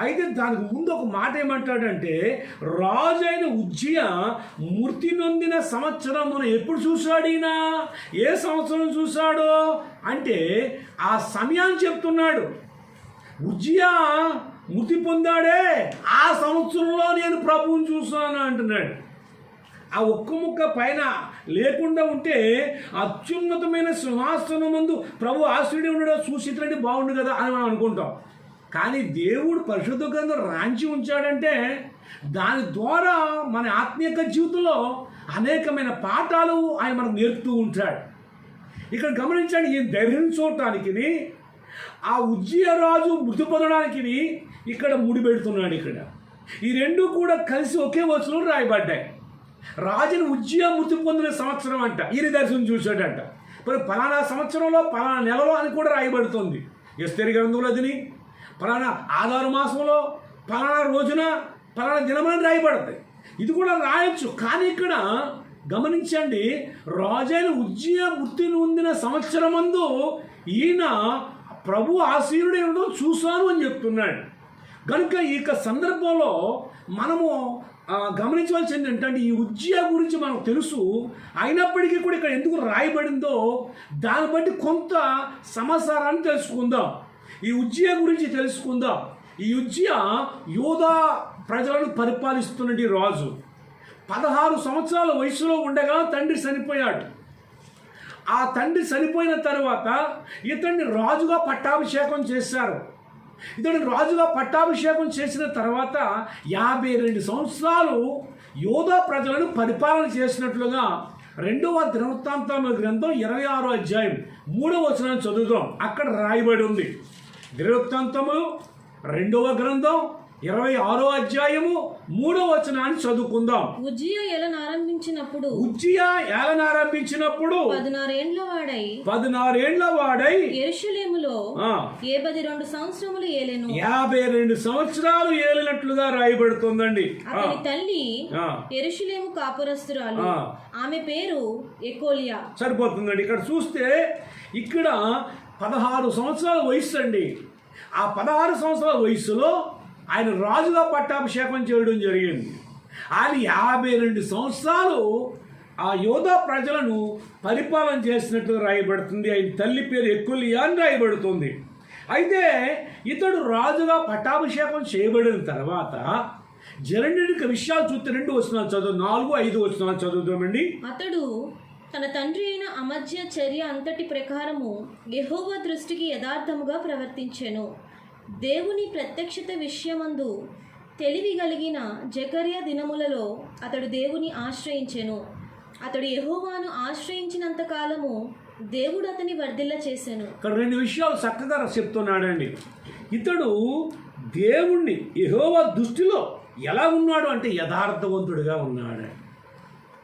అయితే దానికి ముందు ఒక మాట ఏమంటాడంటే, రాజు అయిన ఉజ్జియా మృతి నొందిన సంవత్సరమును ఎప్పుడు చూశాడు ఈయన? ఏ సంవత్సరం చూశాడు అంటే ఆ సమయాన్ని చెప్తున్నాడు. ఉజ్జియా మృతి పొందాడే ఆ సంవత్సరంలో నేను ప్రభువుని చూశాను అంటున్నాడు. ఆ ఒక్క ముక్క పైన లేకుండా ఉంటే అత్యున్నతమైన సింహాసనం ముందు ప్రభు ఆశ్రయుడే ఉండడం చూసిట్లంటే బాగుండు కదా అని మనం అనుకుంటాం. కానీ దేవుడు పరిశుద్ధ గ్రంథం రాంచి ఉంచాడంటే దాని ద్వారా మన ఆత్మీయ జీవితంలో అనేకమైన పాఠాలు ఆయన మనకు నేర్పుతూ ఉంటాడు. ఇక్కడ గమనించండి, ఈ ధైర్యం చూడటానికి ఆ ఉజ్జియా రాజు మృతి పొందడానికి ఇక్కడ ముడిపెడుతున్నాడు. ఇక్కడ ఈ రెండు కూడా కలిసి ఒకే వచనంలో రాయబడ్డాయి. రాజుని ఉజ్జియా మృతి పొందిన సంవత్సరం అంట ఈయన దర్శనం చూశాడంట. మరి ఫలానా సంవత్సరంలో ఫలానా నెలలో అని కూడా రాయబడుతుంది. ఎస్తేరు గ్రంథంలో దీని ఫలానా ఆధారు మాసంలో ఫలానా రోజున ఫలానా దినమని రాయబడతాయి. ఇది కూడా రాయొచ్చు. కానీ ఇక్కడ గమనించండి, రాజైన ఉజ్జియా మృతి పొందిన సంవత్సరమందు ఈయన ప్రభు ఆసీనుడై ఉండడం చూశాను అని చెప్తున్నాడు. కనుక ఈ సందర్భంలో మనము గమనించవలసింది ఏంటంటే, ఈ ఉజ్జియా గురించి మనకు తెలుసు, అయినప్పటికీ కూడా ఇక్కడ ఎందుకు రాయబడిందో దాన్ని బట్టి కొంత సమాచారాన్ని తెలుసుకుందాం. ఈ ఉజ్జియా గురించి తెలుసుకుందాం. ఈ ఉజ్జియా యూదా ప్రజలను పరిపాలిస్తున్నటి రాజు. 16 సంవత్సరాల వయసులో ఉండగా తండ్రి చనిపోయాడు. ఆ తండ్రి చనిపోయిన తర్వాత ఇతన్ని రాజుగా పట్టాభిషేకం చేశారు. ఇతడిని రాజుగా పట్టాభిషేకం చేసిన తర్వాత 52 సంవత్సరాలు యూదా ప్రజలను పరిపాలన చేసినట్లుగా 2వ దినవృత్తాంతముల గ్రంథం 26వ అధ్యాయం 3వ వచనాన్ని చదువుదాం. అక్కడ రాయబడి ఉంది. దినవృత్తాంతములు 2వ గ్రంథం 26వ అధ్యాయము 3వ వచనాన్ని చదువుకుందాం. ఉజ్జియా ఏలన ఆరంభించినప్పుడు 16 ఏండ్ల వాడై యెరూషలేములో 52 సంవత్సరములు ఏలెను. 52 సంవత్సరాలు ఏలినట్లుగా రాయబడుతుందండి. అతని తల్లి యెరూషలేము కాపురస్తురాలు, ఆమె పేరు ఎకోలియా. సరిపోతుందండి. ఇక్కడ చూస్తే ఇక్కడ 16 సంవత్సరాల వయసు అండి. ఆ 16 సంవత్సరాల వయసులో ఆయన రాజుగా పట్టాభిషేకం చేయడం జరిగింది. ఆయన 52 సంవత్సరాలు ఆ యూదా ప్రజలను పరిపాలన చేసినట్లు రాయబడుతుంది. ఆయన తల్లి పేరు ఎకోలియా అని రాయబడుతుంది. అయితే ఇతడు రాజుగా పట్టాభిషేకం చేయబడిన తర్వాత జరిగిన విషయాలు చూస్తే 2 వచనాలు చదువు, 4, 5 వచనాలు చదువుతామండి. అతడు తన తండ్రి అయిన అమజ్య చర్య అంతటి ప్రకారము యెహోవా దృష్టికి యథార్థముగా ప్రవర్తించెను. దేవుని ప్రత్యక్షత విషయమందు తెలివి కలిగిన జకర్యా దినములలో అతడు దేవుని ఆశ్రయించెను. అతడు యెహోవాను ఆశ్రయించినంత కాలము దేవుడు అతని వర్ధిల్ల చేశాను. ఇక్కడ 2 విషయాలు చక్కగా చెప్తున్నాడండి. ఇతడు దేవుణ్ణి యెహోవా దృష్టిలో ఎలా ఉన్నాడు అంటే యథార్థవంతుడిగా ఉన్నాడు.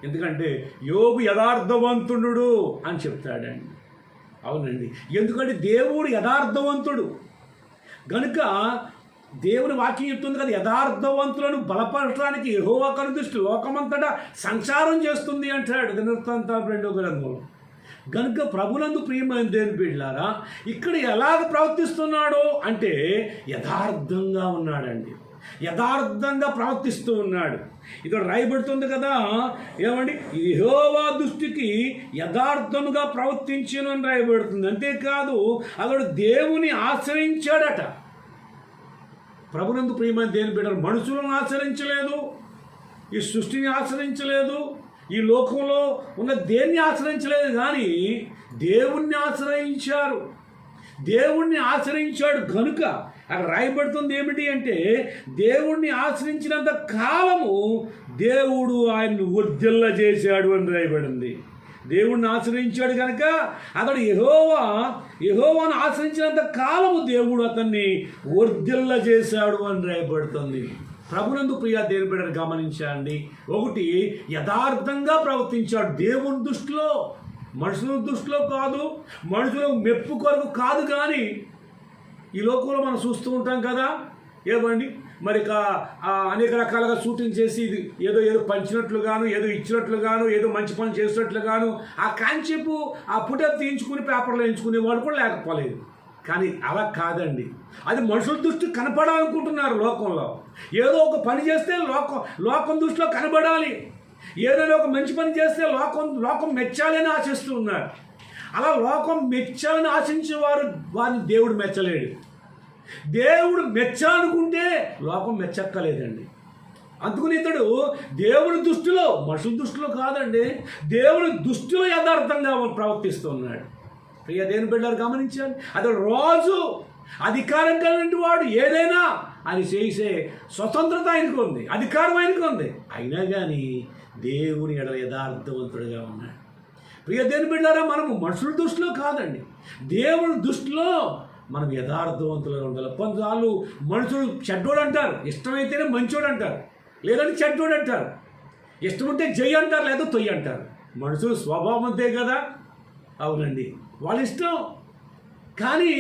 ఎందుకంటే యోబు యథార్థవంతుడు అని చెప్తాడండి. అవునండి, ఎందుకంటే దేవుడు యథార్థవంతుడు గనుక దేవుని వాక్యం చెప్తుంది కదా, యథార్థవంతులను బలపరచడానికి యెహోవా కనుదృష్టి లోకమంతటా సంచారం చేస్తుంది అంటాడు దినవృత్తాంతాలు 2వ గ్రంథంలో. గనుక ప్రభునందు ప్రియమైన దేవుని బిడ్డలారా, ఇక్కడ ఎలాగ ప్రవర్తిస్తున్నాడో అంటే యథార్థంగా ఉన్నాడండి, యథార్థంగా ప్రవర్తిస్తూ ఉన్నాడు. ఇక్కడ రాయబడుతుంది కదా, ఏమండి, యెహోవా దృష్టికి యథార్థముగా ప్రవర్తించను అని రాయబడుతుంది. అంతేకాదు అతడు దేవుని ఆశ్రయించాడట. ప్రభునందు ప్రియమైన దేవుని బిడ్డలు మనుషులను ఆశ్రయించలేదు, ఈ సృష్టిని ఆశ్రయించలేదు, ఈ లోకంలో ఉన్న దేన్ని ఆశ్రయించలేదు, కానీ దేవుణ్ణి ఆశ్రయించారు. దేవుణ్ణి ఆశ్రయించాడు కనుక అక్కడ రాయబడుతుంది ఏమిటి అంటే, దేవుణ్ణి ఆశ్రయించినంత కాలము దేవుడు ఆయన్ని వర్ధిల్ల చేశాడు అని రాయబడింది. దేవుణ్ణి ఆశ్రయించాడు కనుక అతడు యెహోవాను ఆశ్రయించినంత కాలము దేవుడు అతన్ని వర్ధిల్ల చేశాడు అని రాయబడుతుంది. ప్రభునందు ప్రియ దేవుని బిడ్డలు గమనించండి. ఒకటి, యథార్థంగా ప్రవర్తించాడు దేవుని దృష్టిలో, మనుషుల దృష్టిలో కాదు, మనుషుల మెప్పు కొరకు కాదు. కానీ ఈ లోకంలో మనం చూస్తూ ఉంటాం కదా, ఏమండి, మరి అనేక రకాలుగా షూటింగ్ చేసి ఏదో పంచినట్లుగాను, ఏదో ఇచ్చినట్లుగాను, ఏదో మంచి పని చేసినట్లుగాను ఆ కాన్సెప్ట్ ఆ పుటప్ తీయించుకుని పేపర్లో వేయించుకునే వాళ్ళు కూడా లేకపోలేదు. కానీ అలా కాదండి, అది మనుషుల దృష్టి కనపడాలనుకుంటున్నారు లోకంలో. ఏదో ఒక పని చేస్తే లోకం దృష్టిలో కనబడాలి, ఏదైనా ఒక మంచి పని చేస్తే లోకం మెచ్చాలి అని ఆశిస్తూ ఉన్నారు. అలా లోకం మెచ్చాలని ఆశించే వారిని దేవుడు మెచ్చలేడు. దేవుడు మెచ్చాలనుకుంటే లోకం మెచ్చక్కలేదండి. అందుకని ఇతడు దేవుని దృష్టిలో, మనుషుల దృష్టిలో కాదండి, దేవుని దృష్టిలో యథార్థంగా ప్రవర్తిస్తున్నాడు. ప్రియ దేవుని బిడ్డలు గమనించాలి. అతడు రాజు, అధికారం కలిగిన వాడు, ఏదైనా అని చేసే స్వతంత్రత ఆయనకు ఉంది, అధికారం ఆయనకు ఉంది. అయినా కానీ దేవుని ఎడల యథార్థవంతుడిగా ఉన్నాడు. ప్రియ దేవుని బిడ్డలారా, మనము మనుషుల దృష్టిలో కాదండి, దేవుని దృష్టిలో మనం యథార్థవంతులుగా ఉండాలి. కొన్నిసార్లు మనుషులు చెడ్డోడు అంటారు, ఇష్టమైతేనే మంచోడు అంటారు, లేదంటే చెడ్డోడు అంటారు. ఇష్టం ఉంటే జై అంటారు, లేదా తొయ్యి అంటారు. మనుషులు స్వభావం అంతే కదా. అవునండి, వాళ్ళ ఇష్టం. కానీ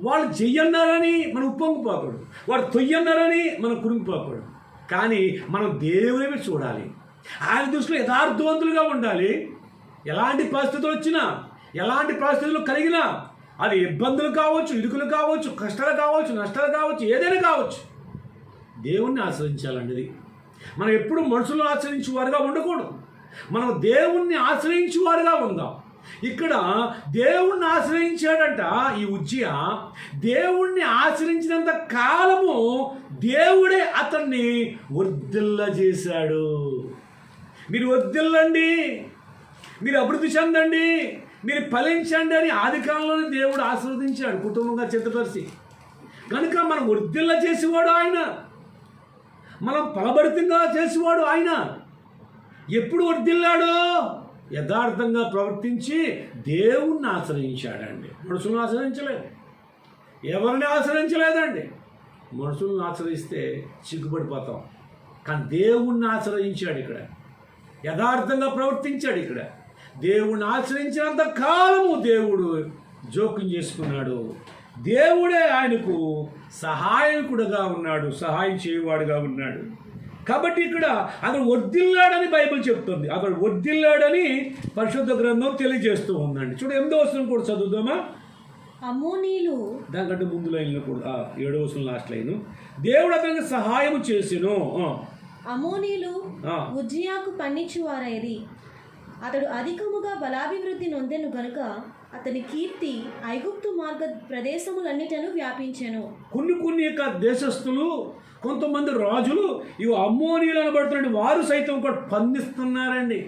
వాళ్ళు చెయ్యన్నారని మనం ఉప్పొంగిపోకూడదు, వాడు తొయ్యన్నారని మనం కురింగిపోకూడదు. కానీ మనం దేవుని చూడాలి, ఆయన దృష్టిలో యథార్థవంతులుగా ఉండాలి. ఎలాంటి పరిస్థితులు వచ్చినా, ఎలాంటి పరిస్థితులు కలిగినా, అది ఇబ్బందులు కావచ్చు, ఇరుకులు కావచ్చు, కష్టాలు కావచ్చు, నష్టాలు కావచ్చు, ఏదైనా కావచ్చు, దేవుణ్ణి ఆశ్రయించాలండి. మనం ఎప్పుడు మనుషులను ఆశ్రయించేవారుగా ఉండకూడదు, మనం దేవుణ్ణి ఆశ్రయించేవారుగా ఉందాం. ఇక్కడ దేవుణ్ణి ఆశ్రయించాడంట ఈ ఉజ్జియా. దేవుణ్ణి ఆశ్రయించినంత కాలము దేవుడే అతన్ని వర్ధిల్ల చేశాడు. మీరు వర్ధిల్లండి, మీరు అభివృద్ధి చెందండి, మీరు ఫలించండి అని ఆది కాలంలోనే దేవుడు ఆశీర్వదించాడు కుటుంబంగా చిత్తపరిచి. కనుక మనం వర్ధిల్ల చేసేవాడు ఆయన, మనం ఫలభరితంగా చేసేవాడు ఆయన. ఎప్పుడు వర్ధిల్లాడో యథార్థంగా ప్రవర్తించి దేవుణ్ణి ఆశ్రయించాడండి. మనుషులను ఆశ్రయించలేదు, ఎవరిని ఆశ్రయించలేదండి. మనుషులను ఆశ్రయిస్తే సిగ్గుపడిపోతాం, కానీ దేవుణ్ణి ఆశ్రయించాడు. ఇక్కడ యథార్థంగా ప్రవర్తించాడు. ఇక్కడ దేవుణ్ణి ఆశ్రయించినంత కాలము దేవుడు జోక్యం చేసుకున్నాడు. దేవుడే ఆయనకు సహాయకుడుగా ఉన్నాడు, సహాయం చేయవాడుగా ఉన్నాడు. కాబట్టి ఇక్కడ అతడు వర్ధిల్లాడని బైబిల్ చెప్తుంది, అతడు వర్ధిల్లాడని పరిశుద్ధ గ్రంథం తెలియజేస్తూ ఉందండి. చూడు 8వ వచనం కూడా చదువుదామా. అమ్మోనీయులు, దానికంటే ముందు లైన్లో కూడా 7వ వచనం లాస్ట్ లైన్, దేవుడు అతనికి సహాయం చేసెను. అమ్మోనీయులు ఉజ్జియాకు పన్నిచ్చువారైరి, అతడు అధికముగా బలాభివృద్ధి నొందెను గనుక అతని కీర్తి ఐగుప్తు మార్గ ప్రదేశములన్నిటను వ్యాపించెను. కొన్ని యొక్క దేశస్థులు, కొంతమంది రాజులు ఇవి అమ్మోనీయులు అనబడుతున్నాడు, వారు సైతం కూడా స్పందిస్తున్నారండి.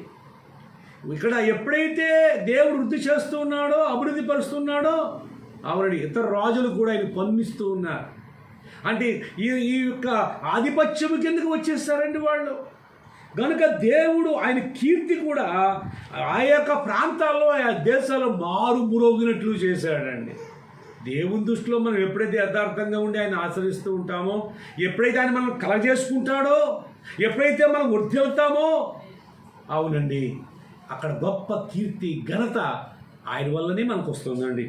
ఇక్కడ ఎప్పుడైతే దేవుడు వృద్ధి చేస్తూ ఉన్నాడో, అభివృద్ధి పరుస్తున్నాడో, అవునండి, ఇతర రాజులు కూడా ఆయన స్పందిస్తూ ఉన్నారు. అంటే ఈ యొక్క ఆధిపత్యం కిందకు వచ్చేస్తారండి వాళ్ళు. కనుక దేవుడు ఆయన కీర్తి కూడా ఆ యొక్క ప్రాంతాల్లో ఆ దేశాల్లో మారుమ్రోగినట్లు చేశాడండి. దేవుని దృష్టిలో మనం ఎప్పుడైతే యథార్థంగా ఉండి ఆయన ఆచరిస్తూ ఉంటామో, ఎప్పుడైతే ఆయన మనం కలగజేసుకుంటాడో, ఎప్పుడైతే మనం వర్ధిల్లుతామో, అవునండి అక్కడ గొప్ప కీర్తి ఘనత ఆయన వల్లనే మనకు వస్తుందండి.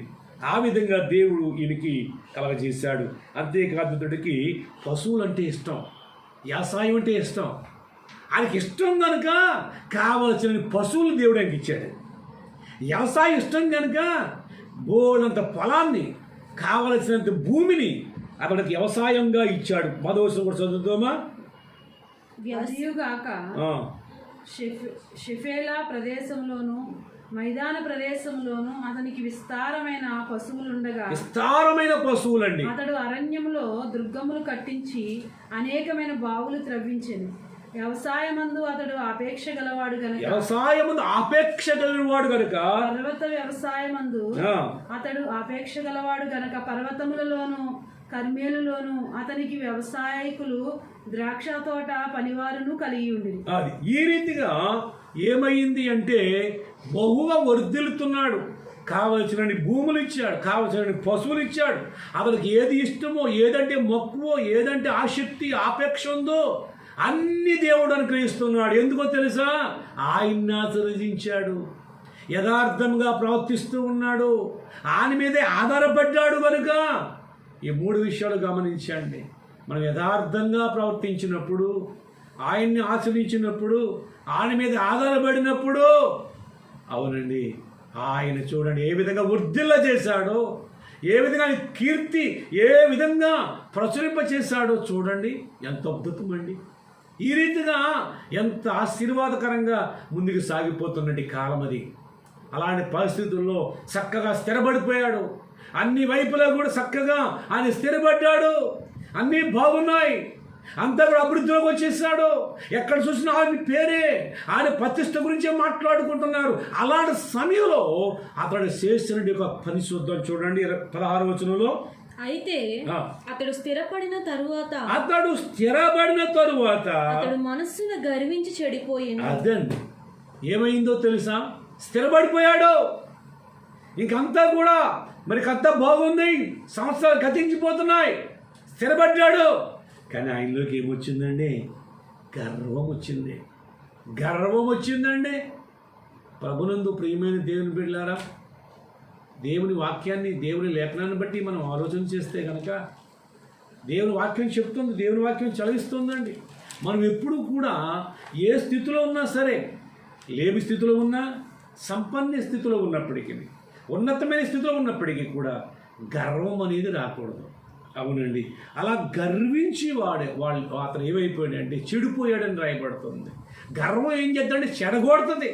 ఆ విధంగా దేవుడు ఈయనకి కలగజేశాడు. అంతేకాదు ఇతడికి పశువులు అంటే ఇష్టం, వ్యవసాయం అంటే ఇష్టం. ఆయనకి ఇష్టం కనుక కావలసిన పశువులు దేవుడు ఆయనకి ఇచ్చాడు. వ్యవసాయం ఇష్టం కనుక బోడంత పొలాన్ని, కావలసినంత భూమిని అతడికి వ్యవసాయంగా ఇచ్చాడు. 10వ వచనం కూడా చదువుతామా? అదియుగాక షెఫేలా ప్రదేశంలోను మైదాన ప్రదేశంలోను అతనికి విస్తారమైన పశువులండి. అతడు అరణ్యంలో దుర్గములు కట్టించి అనేకమైన బావులు త్రవ్వించెను. వ్యవసాయమందు అతడు ఆపేక్ష గలవాడు గనుక పర్వత వ్యవసాయమందు అతడు ఆపేక్ష గలవాడు గనక పర్వతములలోను కర్మేలులోను అతనికి వ్యవసాయకులు ద్రాక్ష తోట పనివారును కలిగి ఉండి. ఈ రీతిగా ఏమైంది అంటే బహుగా వర్ధిల్లుతున్నాడు. కావలసినన్ని భూములు ఇచ్చాడు, కావలసినన్ని పశువులు ఇచ్చాడు. అతనికి ఏది ఇష్టమో, ఏదంటే మక్కువో, ఏదంటే ఆసక్తి ఆపేక్ష ఉందో అన్ని దేవుడు అనుగ్రహిస్తున్నాడు. ఎందుకో తెలుసా? ఆయన్ని ఆశీర్వదించాడు, యథార్థంగా ప్రవర్తిస్తూ ఉన్నాడు, ఆయన మీదే ఆధారపడ్డాడు. కనుక ఈ 3 విషయాలు గమనించండి. మనం యథార్థంగా ప్రవర్తించినప్పుడు, ఆయన్ని ఆశ్రయించినప్పుడు, ఆయన మీద ఆధారపడినప్పుడు, అవునండి ఆయన చూడండి ఏ విధంగా వర్ధిల్ల చేశాడో, ఏ విధంగా కీర్తి ఏ విధంగా ప్రచురింప చేశాడో చూడండి. ఎంత అద్భుతమండి! ఈ రీతిగా ఎంత ఆశీర్వాదకరంగా ముందుకు సాగిపోతున్నట్టు కాలం అది. అలాంటి పరిస్థితుల్లో చక్కగా స్థిరపడిపోయాడు. అన్ని వైపులా కూడా చక్కగా ఆయన స్థిరపడ్డాడు. అన్నీ బాగున్నాయి, అంతా కూడా అభివృద్ధిలోకి వచ్చేసాడు. ఎక్కడ చూసినా ఆయన పేరే, ఆయన ప్రతిష్ట గురించే మాట్లాడుకుంటున్నారు. అలాంటి సమయంలో అతడు చేసిన ఒక పని చూద్దాం. చూడండి 16వ వచనంలో, అయితే అతడు స్థిరపడిన తరువాత అతడు మనస్సును గర్వించి చెడిపోయింది. అదండి ఏమైందో తెలుసా? స్థిరపడిపోయాడు. ఇంకంతా కూడా మరికంతా బాగుంది, సంవత్సరాలు గతించిపోతున్నాయి, స్థిరపడ్డాడు. కానీ ఆయనలోకి ఏమొచ్చిందండి? గర్వం వచ్చిందండి. ప్రభునందు ప్రియమైన దేవుని బిడ్డలారా, దేవుని వాక్యాన్ని, దేవుని లేఖనాన్ని బట్టి మనం ఆలోచన చేస్తే కనుక దేవుని వాక్యం చెప్తుంది, దేవుని వాక్యం చదివిస్తుందండి. మనం ఎప్పుడు కూడా ఏ స్థితిలో ఉన్నా సరే, లేమి స్థితిలో ఉన్నా, సంపన్న స్థితిలో ఉన్నప్పటికీ, ఉన్నతమైన స్థితిలో ఉన్నప్పటికీ కూడా గర్వం అనేది రాకూడదు. అవునండి, అలా గర్వించి అతను ఏమైపోయాడు అంటే చెడిపోయాడని రాయబడుతుంది. గర్వం ఏం చేద్దంటే చెడగొడుతుంది.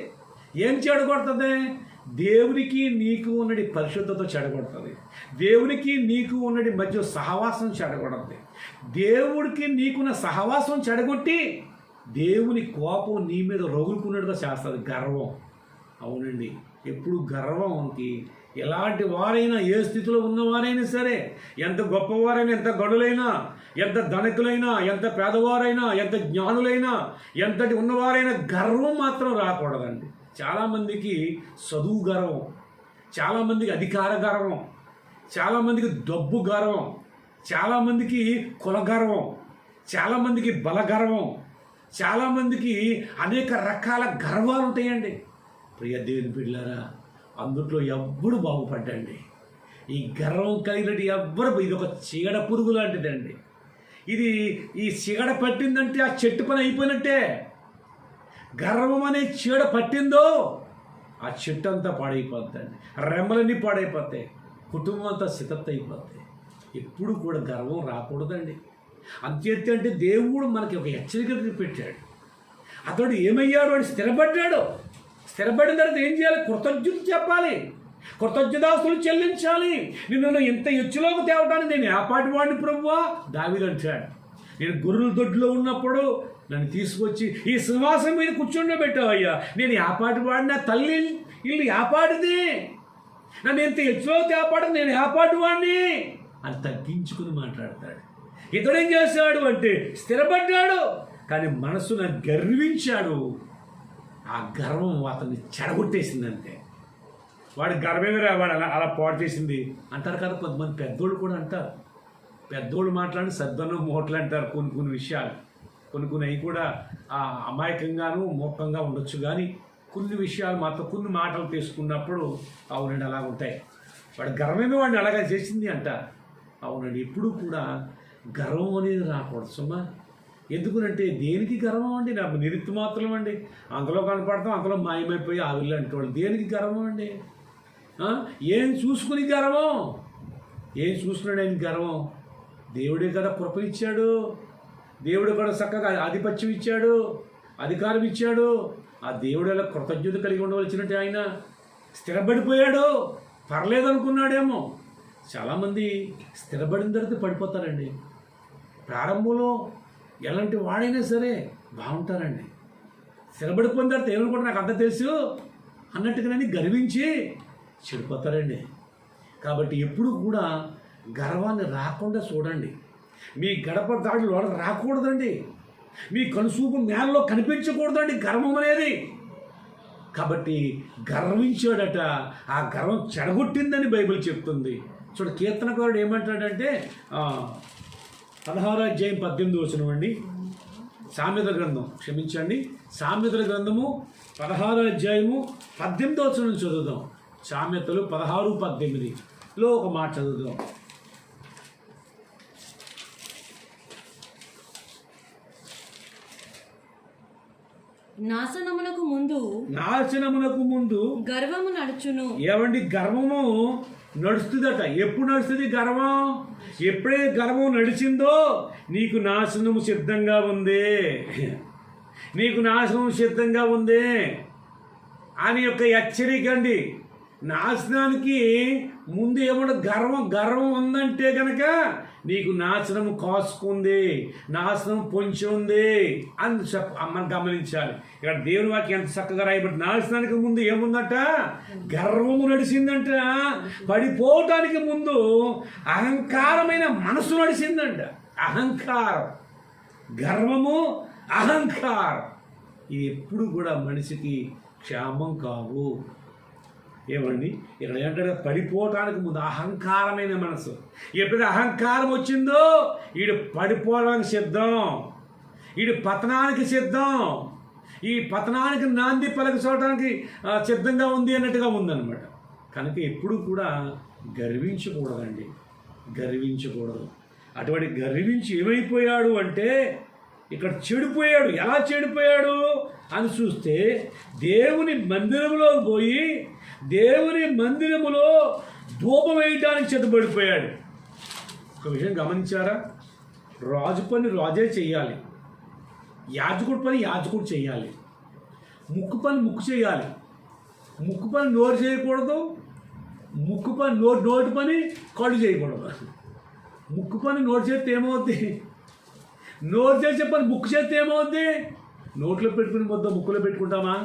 ఏం చెడగొడుతుంది? దేవునికి నీకు ఉన్నది పరిశుద్ధత చెడగొడుతుంది. దేవునికి నీకు ఉన్నది మధ్య సహవాసం చెడగొడుతుంది. దేవుడికి నీకున్న సహవాసం చెడగొట్టి దేవుని కోపం నీ మీద రగులుకున్నట్టుగా చేస్తుంది గర్వం. అవునండి, ఎప్పుడు గర్వంకి ఎలాంటి వారైనా, ఏ స్థితిలో ఉన్నవారైనా సరే, ఎంత గొప్పవారైనా, ఎంత గడులైనా, ఎంత ధనికులైనా, ఎంత పేదవారైనా, ఎంత జ్ఞానులైనా, ఎంతటి ఉన్నవారైనా గర్వం మాత్రం రాకూడదండి. చాలామందికి చదువు గర్వం, చాలామందికి అధికార గర్వం, చాలామందికి డబ్బు గర్వం, చాలామందికి కుల గర్వం, చాలామందికి బల గర్వం, చాలామందికి అనేక రకాల గర్వాలు ఉంటాయండి. ప్రియ దేవుని బిడ్డలారా, అందుట్లో ఎవ్వడు బాగుపడ్డండి. ఈ గర్వం కలిగినట్టు ఎవ్వరు, ఇది ఒక చీగడ పురుగు లాంటిదండి. ఈ చీగడ పట్టిందంటే ఆ చెట్టు పని అయిపోయినట్టే. గర్వం అనే చీడ పట్టిందో ఆ చెట్టు అంతా పాడైపోద్దండి, రెమ్మలన్నీ పాడైపోతాయి, కుటుంబం అంతా సితత్త అయిపోతాయి. ఎప్పుడు కూడా గర్వం రాకూడదండి. అంతేంటి అంటే దేవుడు మనకి ఒక హెచ్చరిక పెట్టాడు. అతడు ఏమయ్యాడు? అని స్థిరపడ్డాడు. స్థిరపడిన తర్వాత ఏం చేయాలి? కృతజ్ఞత చెప్పాలి, కృతజ్ఞతాస్తులు చెల్లించాలి. నిన్ను ఇంత ఎచ్చులోకి తేవటానికి నేను ఏపాటి వాడిని ప్రభువా? దావీదు అంటాడు. నేను గొర్రెల దొడ్లో ఉన్నప్పుడు నన్ను తీసుకొచ్చి ఈ సింహాసనం మీద కూర్చుండబెట్టావయ్యా. నేను ఏపాటి వాడిని, తల్లి ఇల్లు ఏపాటిది, నన్ను ఇంత ఎచ్చులో తేపాటి, నేను ఏపాటి వాడిని అని తగ్గించుకుని మాట్లాడతాడు. ఇతడేం చేశాడు అంటే స్థిరపడ్డాడు. కానీ మనసున గర్వించాడు. ఆ గర్వం అతన్ని చెడగొట్టేసిందంటే వాడి గర్వమేరా వాడు అలా పాడు చేసింది అంటారు కదా. కొంతమంది పెద్దోళ్ళు కూడా అంటారు. పెద్దోళ్ళు మాట్లాడి సద్దనం మూటలు అంటారు. కొన్ని విషయాలు కొన్ని అవి కూడా అమాయకంగాను మూర్ఖంగా ఉండొచ్చు. కానీ కొన్ని విషయాలు మాత్రం కొన్ని మాటలు తీసుకున్నప్పుడు అవునండి అలా ఉంటాయి. వాడి గర్వమే వాడిని అలాగా చేసింది అంటారు. అవునండి, ఎప్పుడు కూడా గర్వం అనేది రాకూడదు సుమా. ఎందుకునంటే దేనికి గర్వం అండి? నా నిరుత్తు మాత్రం అండి, అంతలో కనపడతాం అంతలో మాయమైపోయి ఆవిర్లు అంటేవాళ్ళు. దేనికి గర్వం అండి? ఏం చూసుకుని గర్వం? ఏం చూసుకున్నాడు ఆయన గర్వం? దేవుడే కదా కృప ఇచ్చాడు, దేవుడు కూడా చక్కగా ఆధిపత్యం ఇచ్చాడు, అధికారం ఇచ్చాడు. ఆ దేవుడు ఎలా కృతజ్ఞత కలిగి ఉండవలసినట్టు ఆయన స్థిరపడిపోయాడు. పర్లేదనుకున్నాడేమో. చాలామంది స్థిరపడిన తర్వాత పడిపోతారండి. ప్రారంభంలో ఎలాంటి వాడైనా సరే బాగుంటారండి. స్థిరపడిపోయిన తర్వాత ఏమనుకుంటే నాకు అంత తెలుసు అన్నట్టుగానే గర్వించి చెడిపోతారండి. కాబట్టి ఎప్పుడు కూడా గర్వాన్ని రాకుండా చూడండి. మీ గడప దాడులు రాకూడదండి. మీ కనుసూపు నేలలో కనిపించకూడదండి గర్వం అనేది. కాబట్టి గర్వించాడట, ఆ గర్వం చెడగొట్టిందని బైబిల్ చెప్తుంది. చూడు, కీర్తనకారుడు ఏమంటాడంటే 16వ అధ్యాయం 18వ వచనం అండి. సామెతల గ్రంథం, క్షమించండి, సామెతల గ్రంథము 16వ అధ్యాయము 18వ వచనం చదువుదాం. సామెతలు 16:18లో ఒక మాట చదువుదాం. నాశనమునకు ముందు గర్వము నడుచును. ఏమండి, గర్వము నడుస్తుందట. ఎప్పుడు నడుస్తుంది గర్వం? ఎప్పుడే గర్వం నడిచిందో నీకు నాశనము సిద్ధంగా ఉంది, నీకు నాశనం సిద్ధంగా ఉంది అని యొక్క హెచ్చరిక అండి. నాశనానికి ముందు ఏమన్నా గర్వం ఉందంటే కనుక నీకు నాశనం కాసుకుంది, నాశనం పొంచి ఉంది అని మనం గమనించాలి. ఇక్కడ దేవుని వాక్యం ఎంత చక్కగా రాయబడి, నాశనానికి ముందు ఏముందట? గర్వము నడిచిందంట. పడిపోవటానికి ముందు అహంకారమైన మనసు నడిచిందంట. అహంకారం, గర్వము, అహంకారం ఇది ఎప్పుడు కూడా మనిషికి క్షేమం కావు. ఏమండి, ఇక్కడ ఏంటంటే పడిపోవటానికి ముందు అహంకారమైన మనసు. ఎప్పుడైతే అహంకారం వచ్చిందో వీడు పడిపోవడానికి సిద్ధం, వీడు పతనానికి సిద్ధం, ఈ పతనానికి నాంది పలకచోవడానికి సిద్ధంగా ఉంది అన్నట్టుగా ఉందన్నమాట. కనుక ఎప్పుడు కూడా గర్వించకూడదండి, గర్వించకూడదు. అటువంటి గర్వించి ఏమైపోయాడు అంటే ఇక్కడ చెడిపోయాడు. ఎలా చెడిపోయాడు అని చూస్తే దేవుని మందిరంలో పోయి దేవుని మందిరములో ధూపం వేయడానికి సిద్ధపడిపోయాడు. ఒక విషయం గమనించారా? రాజు పని రాజే చెయ్యాలి, యాజకుడి పని యాజకుడు చెయ్యాలి, ముక్కు పని ముక్కు చేయాలి. ముక్కు పని నోరు చేయకూడదు, ముక్కు పని నోటి పని కళ్ళు చేయకూడదు. ముక్కు పని నోరు చేస్తే ఏమవుద్ది? నోరు చేసే పని ముక్కు చేస్తే ఏమవుద్ది? నోట్లో పెట్టుకుని మొత్తం ముక్కులో పెట్టుకుంటామా?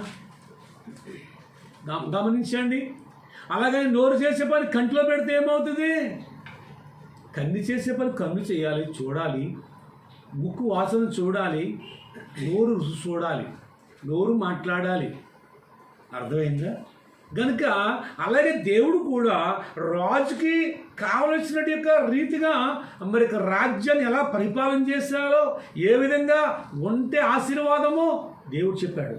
గమనించండి. అలాగే నోరు చేసే పని కంటిలో పెడితే ఏమవుతుంది? కన్ను చేసే పని కన్ను చేయాలి, చూడాలి, ముక్కు వాసన చూడాలి, నోరు రుచి చూడాలి, నోరు మాట్లాడాలి. అర్థమైందా? కనుక అలాగే దేవుడు కూడా రాజుకి కావలసిన యొక్క రీతిగా మరి రాజ్యాన్ని ఎలా పరిపాలన చేశారో, ఏ విధంగా ఉంటే ఆశీర్వాదమో దేవుడు చెప్పాడు.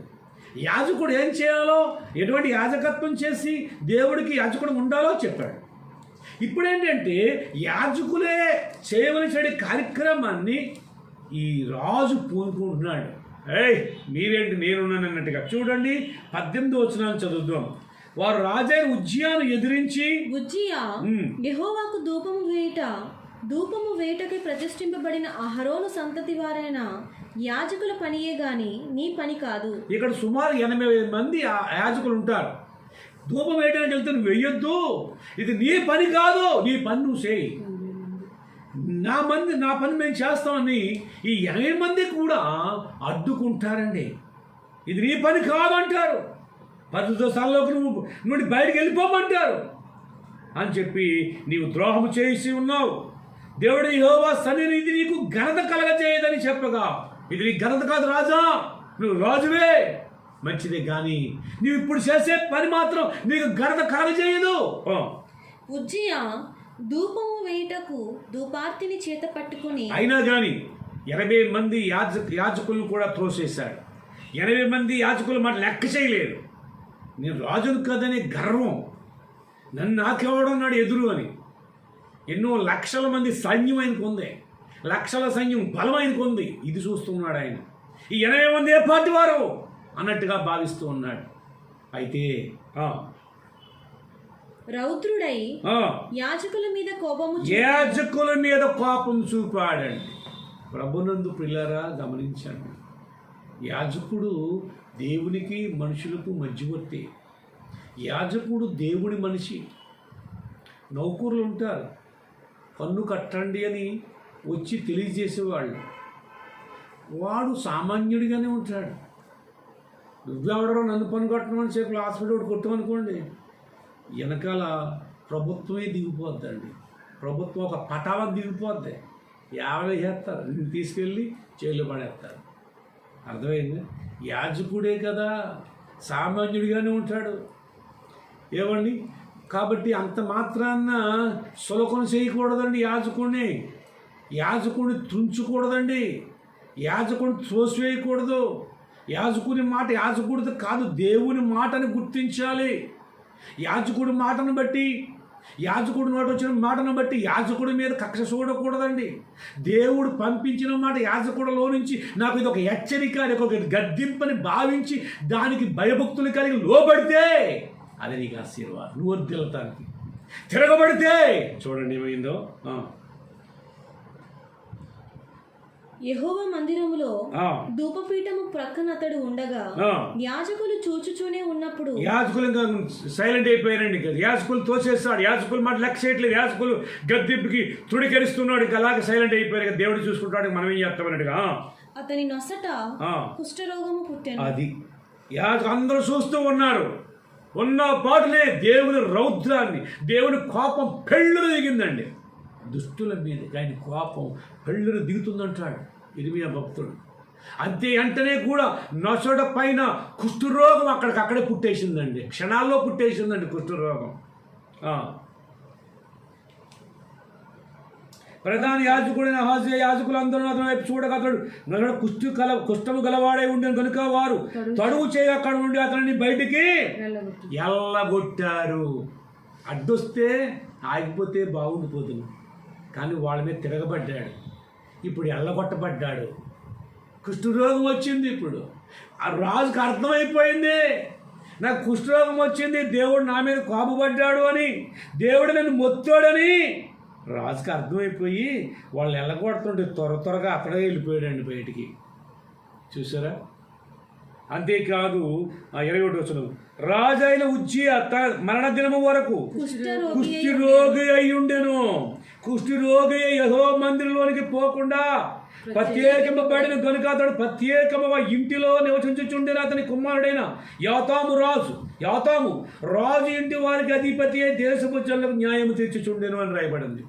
యాజకుడు ఏం చేయాలో, ఎటువంటి యాజకత్వం చేసి దేవుడికి యాజకుడు ఉండాలో చెప్పాడు. ఇప్పుడేంటంటే యాజకులే చేయవలసిన కార్యక్రమాన్ని ఈ రాజు పూనుకుంటున్నాడు. మీరేంటి నేనున్నాను అన్నట్టుగా. చూడండి 18వ వచనాలు చదువుదాం. వారు రాజైన ఉజ్జియాను ఎదిరించి, ఉజ్జియా యెహోవాకు ధూపము వేటకి ప్రతిష్ఠింపబడిన అహరోను సంతతి వారైన యాజకుల పనియే గాని నీ పని కాదు. ఇక్కడ సుమారు 80 మంది యాజకులు ఉంటారు. ధూపం వేయడానికి వెళ్తే నువ్వు వెయ్యొద్దు, ఇది నీ పని కాదు, నీ పని నువ్వు చేయి, నా పని మేము చేస్తామని ఈ 80 మంది కూడా అడ్డుకుంటారండి. ఇది నీ పని కాదు అంటారు. పరిశుద్ధ స్థలంలోకి నుండి బయటికి వెళ్ళిపోమంటారు అని చెప్పి నీవు ద్రోహము చేసి ఉన్నావు, దేవుడు యెహోవా సన్నిధి నీకు ఘనత కలగజేయదని చెప్పగా ఇది నీ ఘనత కాదు రాజా, నువ్వు రాజువే, మంచిదే, కానీ నువ్వు ఇప్పుడు చేసే పని మాత్రం నీకు ఘనత కలగజేయదు. ఉజ్జియా ధూపము వేయుటకు ధూపార్తిని చేత పట్టుకుని అయినా కానీ 80 మంది యాజకులను కూడా త్రోసేశాడు. 80 మంది యాజకులు మాట లెక్క చేయలేరు. నేను రాజును కదనే గర్వం, నన్ను నాకెవడన్నాడు ఎదురు అని. ఎన్నో లక్షల మంది సైన్యం ఆయనకు ఉంది, లక్షల సైన్యం బలం ఆయనకు ఉంది. ఇది చూస్తున్నాడు ఆయన. ఈ 80 మంది ఏ పార్టీ వారు అన్నట్టుగా భావిస్తూ ఉన్నాడు. అయితే రౌద్రుడై యాజకుల మీద కోపం చూపాడండి. ప్రభునందు ప్రియులారా గమనించండి, యాజకుడు దేవునికి మనుషులకు మధ్యవర్తి. యాజకుడు దేవుని మనిషి. నౌకరులు ఉంటారు, పన్ను కట్టండి అని వచ్చి తెలియజేసేవాళ్ళు. వాడు సామాన్యుడిగానే ఉంటాడు. నువ్వెవడరో నన్ను పన్ను కట్టమని చెప్పి హాస్పిటల్ కొట్టమనుకోండి, వెనకాల ప్రభుత్వమే దిగిపోద్దండి. ప్రభుత్వం ఒక పటావం దిగిపోద్ది, 50 చేస్తారు, నిన్ను తీసుకెళ్ళి జైల్లో పడేస్తారు. అర్థమైంది? యాజకుడే కదా, సామాన్యుడిగానే ఉంటాడు. ఏమండి? కాబట్టి అంత మాత్రాన్న సులకన చేయకూడదండి. యాజకుడిని తుంచకూడదండి. యాజకుడిని త్రోసివేయకూడదు. యాజకుని మాట యాజకుడిది కాదు, దేవుని మాటని గుర్తించాలి. యాజకుడి మాటను బట్టి, యాజకుడి నోటి వచ్చిన మాటను బట్టి యాజకుడి మీద కక్ష చూడకూడదండి. దేవుడు పంపించిన మాట యాజకుడిలో నుంచి నాకు ఇది ఒక హెచ్చరిక, ఇది ఒక గద్దింపని భావించి దానికి భయభక్తులు కలిగి లోబడితే అది నీకు ఆశీర్వాదం. నువ్వు వద్దుతానికి తిరగబడితే చూడండి ఏమైందో. యెహోవా మందిరములో ధూపపీఠము ప్రక్కన అతడు ఉండగా యాజకులు చూచుచూనే ఉన్నప్పుడు, యాజకులు ఇంకా సైలెంట్ అయిపోయారండి. యాజకులు తోసేస్తాడు, యాజకులు మాట లెక్క చేయట్లేదు, యాజకులు గద్దెంపుకి తుడికరిస్తున్నాడు. ఇంకా అలాగే సైలెంట్ అయిపోయారు. దేవుడు చూసుకుంటాడు, మనం ఏం చేస్తామన్నట్టుగా అతని నొసట కుష్ఠరోగము పుట్టాను. అది అందరూ చూస్తూ ఉన్నారు. ఉన్న పాటునే దేవుని రౌద్రాన్ని, దేవుని కోపం పెళ్ళును దిగిందండి. దుష్టుల మీద ఆయన కోపం పెళ్ళును దిగుతుందంటాడు ఇర్మియా భక్తుడు. అంతే వెంటనే కూడా నొసట పైన కుష్ఠరోగం అక్కడికక్కడే పుట్టేసిందండి, క్షణాల్లో పుట్టేసిందండి కుష్ఠరోగం. ప్రధాన యాజకుడైన అహాజ్యా యాజకులందరూ అతని వైపు చూడగా అతడు కుష్ఠము గలవాడై ఉండేను కనుక వారు తడువు చేయ అక్కడ ఉండి అతనిని బయటికి ఎల్లగొట్టారు. అడ్డొస్తే ఆగిపోతే బాగుండిపోతుంది, కానీ వాళ్ళ మీద తిరగబడ్డాడు. ఇప్పుడు ఎల్లగొట్టబడ్డాడు, కుష్ఠరోగం వచ్చింది. ఇప్పుడు ఆ రాజుకు అర్థమైపోయింది, నాకు కుష్ఠరోగం వచ్చింది, దేవుడు నా మీద కోపపడ్డాడు అని, దేవుడు నన్ను మొత్తాడని రాజుకి అర్థమైపోయి వాళ్ళు ఎల్లగొడుతుంటే త్వరగా అక్కడే వెళ్ళిపోయాడండి బయటికి. చూసారా? అంతేకాదు 21వ వచనం, రాజైన ఉజ్జియా మరణ దినము వరకు కుష్ఠరోగి అయి ఉండెను. కుష్ఠరోగి యెహోవా మందిరంలోనికి పోకుండా ప్రత్యేకింపబడిన కనుక అతడు ప్రత్యేకముగా ఇంటిలో నివసించుచుండెను. అతని కుమారుడైన యాతాము రాజు ఇంటి వారికి అధిపతి దేశపు జనులకు న్యాయం తీర్చుచుండెను అని రాయబడింది.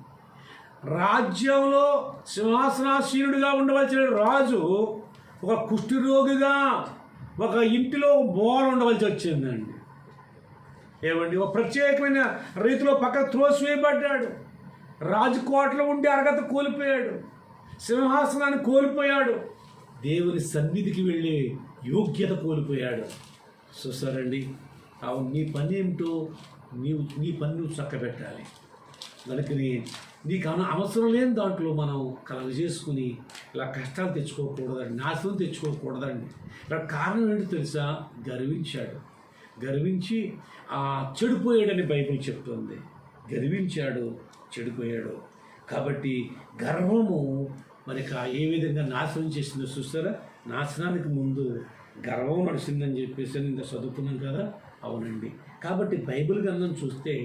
రాజ్యంలో సింహాసనాసీనుడిగా ఉండవలసిన రాజు ఒక కుష్ఠరోగిగా ఒక ఇంటిలో బోర ఉండవలసి వచ్చిందండి. ఏమండి? ఒక ప్రత్యేకమైన రీతిలో పక్కన త్రోసివేయబడ్డాడు. రాజకోటలో ఉండి అర్హత కోల్పోయాడు, సింహాసనాన్ని కోల్పోయాడు, దేవుని సన్నిధికి వెళ్ళే యోగ్యత కోల్పోయాడు. చూసారండి? అవును, నీ పని ఏమిటో నీ పని నువ్వు చక్కబెట్టాలి. కనుకని నీకు అవసరం లేని దాంట్లో మనం కలగ చేసుకుని ఇలా కష్టాలు తెచ్చుకోకూడదండి, నాశనం తెచ్చుకోకూడదండి. ఇక్కడ కారణం ఏంటో తెలుసా? గర్వించి చెడిపోయాడని బైబిల్ చెప్తుంది. గర్వించాడు, చెడిపోయాడు. కాబట్టి గర్వము మనకి ఏ విధంగా నాశనం చేసిందో చూస్తారా? నాశనానికి ముందు గర్వం నడిచిందని చెప్పేసి ఇంత చదువుకున్నాం కదా. అవునండి. కాబట్టి బైబిల్ గ్రంథం చూస్తే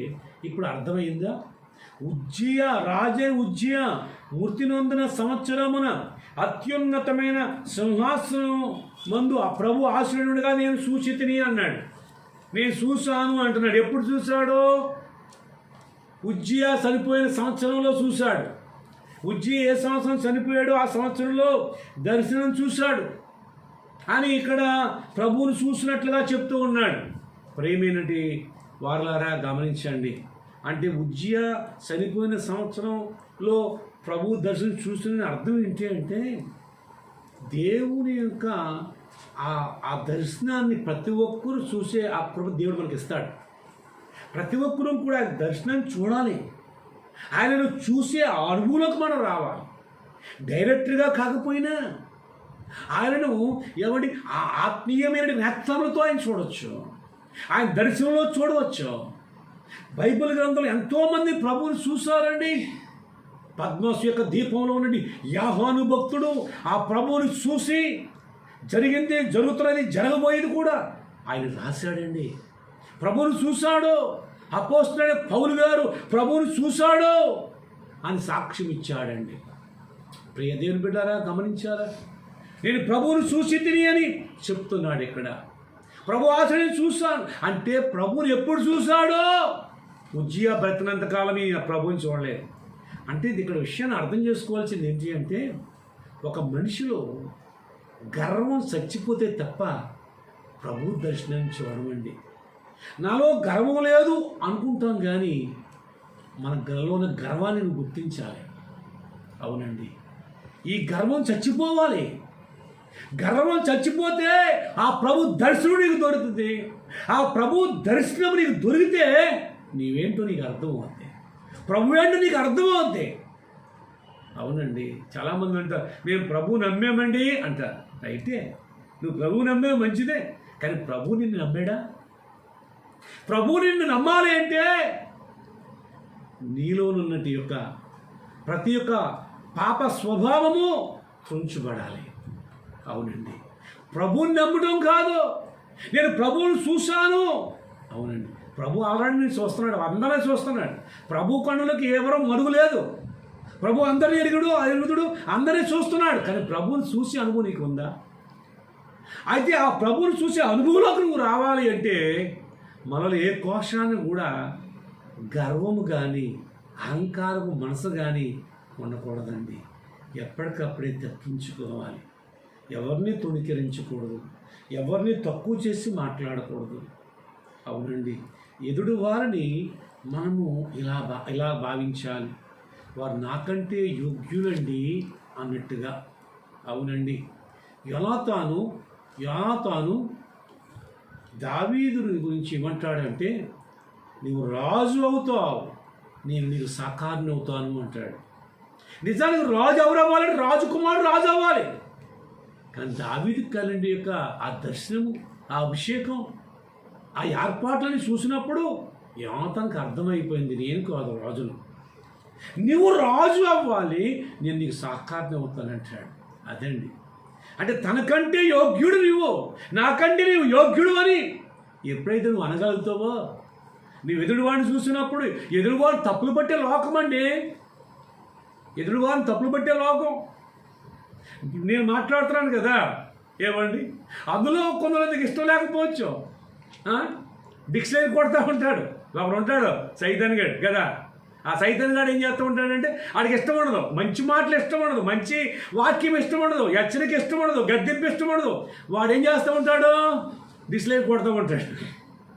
ఇప్పుడు అర్థమైందా? రాజే ఉజ్జియా మృతి నొందిన సంవత్సరమున అత్యున్నతమైన సింహాసనం మందు ఆ ప్రభు ఆశ్రయుడుగా నేను సూచితిని అన్నాడు. నేను చూశాను అంటున్నాడు. ఎప్పుడు చూశాడు? ఉజ్జియా చనిపోయిన సంవత్సరంలో చూశాడు. ఉజ్జియా ఏ సంవత్సరం చనిపోయాడో ఆ సంవత్సరంలో దర్శనం చూశాడు అని ఇక్కడ ప్రభువును చూసినట్లుగా చెప్తూ ఉన్నాడు. ప్రేమేనటి వారలారా గమనించండి. అంటే ఉజ్జియా చనిపోయిన సంవత్సరంలో ప్రభు దర్శనం చూసిన అర్థం ఏంటి అంటే దేవుని యొక్క ఆ దర్శనాన్ని ప్రతి ఒక్కరూ చూసే ఆ ప్రభు దేవుడు మనకి ఇస్తాడు. ప్రతి ఒక్కరూ కూడా ఆ దర్శనం చూడాలి. ఆయనను చూసే అనుభవంలోకి మనం రావాలి. డైరెక్ట్గా కాకపోయినా ఆయనను ఎవరి ఆత్మీయమైన నేత్రములతో ఆయన చూడవచ్చు, ఆయన దర్శనంలో చూడవచ్చు. బైబిల్ గ్రంథంలో ఎంతోమంది ప్రభువుని చూశారండి. పద్మస్ యొక్క దీపంలో నుండి యోహాను భక్తుడు ఆ ప్రభువుని చూసి జరిగింది, జరుగుతున్నది, జరగబోయేది కూడా ఆయన రాశాడండి. ప్రభువుని చూశాడు. అపోస్తలుడైన పౌలు గారు ప్రభువుని చూశాడు అని సాక్ష్యం ఇచ్చాడండి. ప్రియ దేవుని బిడ్డారా, గమనించారా? నేను ప్రభువుని చూసి తిని అని చెప్తున్నాడు ఇక్కడ. ప్రభు ఆశని చూశాను అంటే ప్రభువుని ఎప్పుడు చూశాడో? ఉజ్జియా బ్రతినంతకాలం ఈ ప్రభువుని చూడలేదు. అంటే ఇక్కడ విషయాన్ని అర్థం చేసుకోవాల్సింది ఏంటి అంటే ఒక మనిషిలో గర్వం చచ్చిపోతే తప్ప ప్రభు దర్శనాన్ని చూడమండి. నాలో గర్వం లేదు అనుకుంటాం, కానీ మన గర్వంలో ఉన్న గర్వాన్ని గుర్తించాలి. అవునండి, ఈ గర్వం చచ్చిపోవాలి. గర్వం చచ్చిపోతే ఆ ప్రభు దర్శనం నీకు దొరుకుతుంది. ఆ ప్రభు దర్శనం నీకు దొరికితే నీవేంటో నీకు అర్థమవుతుంది, ప్రభు ఏంటో నీకు అర్థమవుతుంది. అవునండి, చాలామంది అంటారు మేము ప్రభు నమ్మామండి అంటారు. అయితే నువ్వు ప్రభు నమ్మే మంచిదే, కానీ ప్రభు నిన్ను నమ్మాడా? ప్రభు నిన్ను నమ్మాలి అంటే నీలోనున్నటి యొక్క ప్రతి ఒక్క పాప స్వభావము తుంచబడాలి. అవునండి, ప్రభువుని నమ్మడం కాదు, నేను ప్రభువుని చూశాను. అవునండి, ప్రభు ఆల్రెడీ నేను చూస్తున్నాడు, అందరూ చూస్తున్నాడు. ప్రభు కన్నులకు ఎవరో మరుగు లేదు. ప్రభు అందరినీ ఎరుగుడు అందరినీ చూస్తున్నాడు. కానీ ప్రభువుని చూసే అనుభవం నీకు ఉందా? అయితే ఆ ప్రభువుని చూసే అనుభవంలోకి నువ్వు రావాలి అంటే మనలో ఏ కోశాన్ని కూడా గర్వము కానీ అహంకారము మనసు కానీ ఉండకూడదండి. ఎప్పటికప్పుడే తప్పించుకోవాలి. ఎవరిని తృణీకరించకూడదు, ఎవరిని తక్కువ చేసి మాట్లాడకూడదు. అవునండి, ఎదుటి వారిని మనము ఇలా భావించాలి, వారు నాకంటే యోగ్యులండి అన్నట్టుగా. అవునండి, యోనాతాను దావీదు గురించి ఏమంటాడంటే నీవు రాజు అవుతావు, నేను నీకు సాకారుని అవుతాను అంటాడు. నిజానికి రాజు ఎవరు అవ్వాలంటే రాజకుమారుడు రాజు అవ్వాలి. కానీ దావీదు కాలండి యొక్క ఆ దర్శనము, ఆ అభిషేకం, ఆ ఏర్పాట్లని చూసినప్పుడు యోనాతానుకు అర్థమైపోయింది, నేను కాదు రాజును, నువ్వు రాజు అవ్వాలి, నేను నీకు సాకారుని అవుతానంటాడు. అదండి, అంటే తనకంటే యోగ్యుడు నువ్వు, నాకంటే నీవు యోగ్యుడు అని ఎప్పుడైతే నువ్వు అనగలుగుతావో, నువ్వు ఎదురువాడిని చూసినప్పుడు ఎదురువాడు తప్పులు పట్టే లోకం అండి. ఎదురువాడిని తప్పులు పట్టే లోకం. నేను మాట్లాడుతున్నాను కదా, ఏమండి, అందులో కొందరికి ఇష్టం లేకపోవచ్చు. డిక్షనరీ కొడతా ఉంటాడు, ఒకడు ఉంటాడు సైతాన్ గడు కదా. ఆ సైతాన్ గాడు ఏం చేస్తూ ఉంటాడంటే వాడికి ఇష్టం ఉండదు, మంచి మాటలు ఇష్టం ఉండదు, మంచి వాక్యం ఇష్టం ఉండదు, హెచ్చరిక ఇష్టం ఉండదు, గద్దెంపు ఇష్టం ఉండదు. వాడు ఏం చేస్తూ ఉంటాడు? డిస్లైక్ కొడుతూ ఉంటాడు.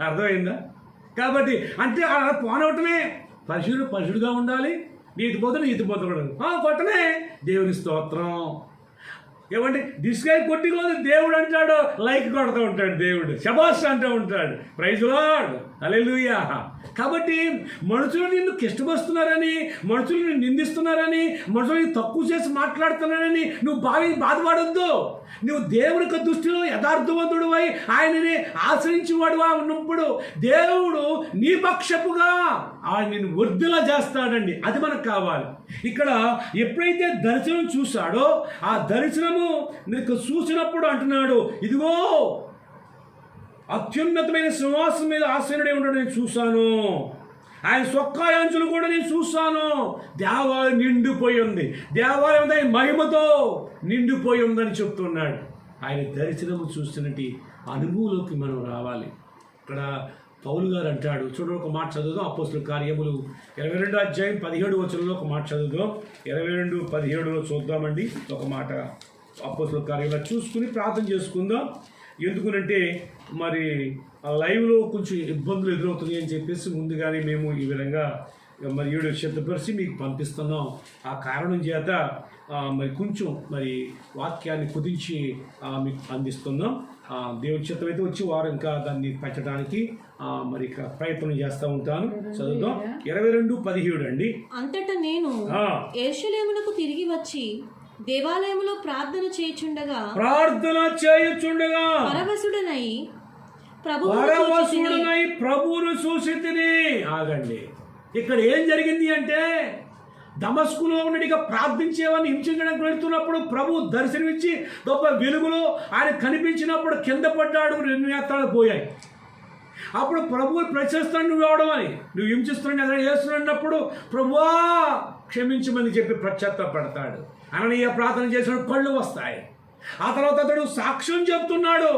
అర్థమైందా? కాబట్టి అంటే అలా పోనవటమే. పరిశుద్ధుడుగా ఉండాలి, నీతిపోతుడు కొట్టనే దేవుని స్తోత్రం. ఏమంటే డిస్లైక్ కొట్టికోదు దేవుడు అంటాడు, లైక్ కొడుతూ ఉంటాడు దేవుడు, శబాష్ అంటూ ఉంటాడు, ప్రైజ్ లార్డ్, హల్లెలూయా. కాబట్టి మనుషులు నిన్ను కిష్టపరుస్తున్నారని, మనుషులు నిన్ను నిందిస్తున్నారని, మనుషులు తక్కువ చేసి మాట్లాడుతున్నారని నువ్వు బాధపడొద్దు. నువ్వు దేవుని యొక్క దృష్టిలో యథార్థవంతుడు అయి ఆయనని ఆశ్రయించేవాడుగా ఉన్నప్పుడు దేవుడు నీ పక్షపుగా ఆయన నిన్ను వర్ధిల్ల చేస్తాడండి. అది మనకు కావాలి. ఇక్కడ ఎప్పుడైతే దర్శనం చూశాడో ఆ దర్శనము నీకు చూసినప్పుడు అంటున్నాడు, ఇదిగో అత్యున్నతమైన సింహాసనం మీద ఆసీనుడై ఉండడం నేను చూశాను, ఆయన సొక్కాయంచులు కూడా నేను చూశాను. దేవాలయం నిండిపోయి ఉంది, దేవాలయం ఆయన మహిమతో నిండిపోయి ఉందని చెప్తున్నాడు. ఆయన దర్శనము చూస్తున్నట్టు అనుభవంలోకి మనం రావాలి. ఇక్కడ పౌలు గారు అంటాడు. చూడండి, ఒక మాట చదువుదాం. అపోస్తుల కార్యములు 22:17 ఒక మాట చదువుదాం. 22:17 చూద్దామండి. ఒక మాట అపోస్తుల కార్యంలో చూసుకుని ప్రార్థన చేసుకుందాం. ఎందుకునంటే మరి ఆ లైవ్లో కొంచెం ఇబ్బందులు ఎదురవుతున్నాయి అని చెప్పేసి ముందుగానే మేము ఈ విధంగా మరి వీడియో సిద్ధపరిచి మీకు పంపిస్తున్నాం. ఆ కారణం చేత మరి కొంచెం మరి వాక్యాన్ని కుదించి మీకు అందిస్తున్నాం. దేవుడి చిత్తం అయితే వచ్చి వారు ఇంకా దాన్ని పెట్టడానికి మరి ప్రయత్నం చేస్తూ ఉంటాను. చదువుదాం. 22:17 అండి. అంతటా నేను యెరూషలేమునకు తిరిగి వచ్చి దేవాలయములో ప్రార్థన చేయుచుండగా పరవశుడనై ప్రభువును చూసి తిని. ఆగండి, ఇక్కడ ఏం జరిగింది అంటే దమస్కులో ఉన్నట్టుగా ప్రార్థించేవాడిని హింసించడానికి వెళ్తున్నప్పుడు ప్రభు దర్శనమిచ్చి గొప్ప వెలుగులో ఆయన కనిపించినప్పుడు కింద పడ్డాడు, 2 నేత్రాలు పోయాయి. అప్పుడు ప్రభువు ప్రశ్నిస్తాను, నువ్వు ఎవడం అని, నువ్వు హింసిస్తున్నాడు ఎదురు చేస్తున్నప్పుడు ప్రభువా క్షమించమని చెప్పి పశ్చాత్తాపడతాడు. అననీయ ప్రార్థన చేసిన కళ్ళు వస్తాయి. ఆ తర్వాత అతడు సాక్ష్యం చెప్తున్నాడు,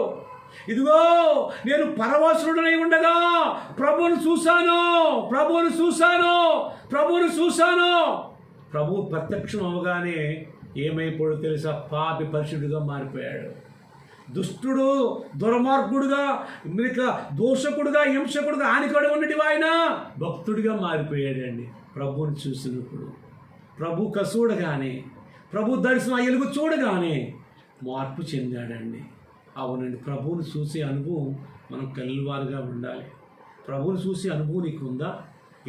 ఇదిగో నేను పరవశుడనై ఉండగా ప్రభువును చూశాను. ప్రభువు ప్రత్యక్షం అవగానే ఏమైపోయాడో తెలుసా? పాపి పరిశుద్ధుడిగా మారిపోయాడు. దుష్టుడు, దుర్మార్గుడుగా, దోషకుడుగా, హింసకుడుగా ఆనికడు ఉన్నటి ఆయన భక్తుడిగా మారిపోయాడండి. ప్రభువుని చూసినప్పుడు, ప్రభు చూడగానే, ప్రభు దర్శనం ఎలుగు చూడగానే మార్పు చెందాడండి. అవునండి, ప్రభువుని చూసే అనుభవం మనం కళ్ళవారుగా ఉండాలి. ప్రభువుని చూసే అనుభవం నీకు ఉందా?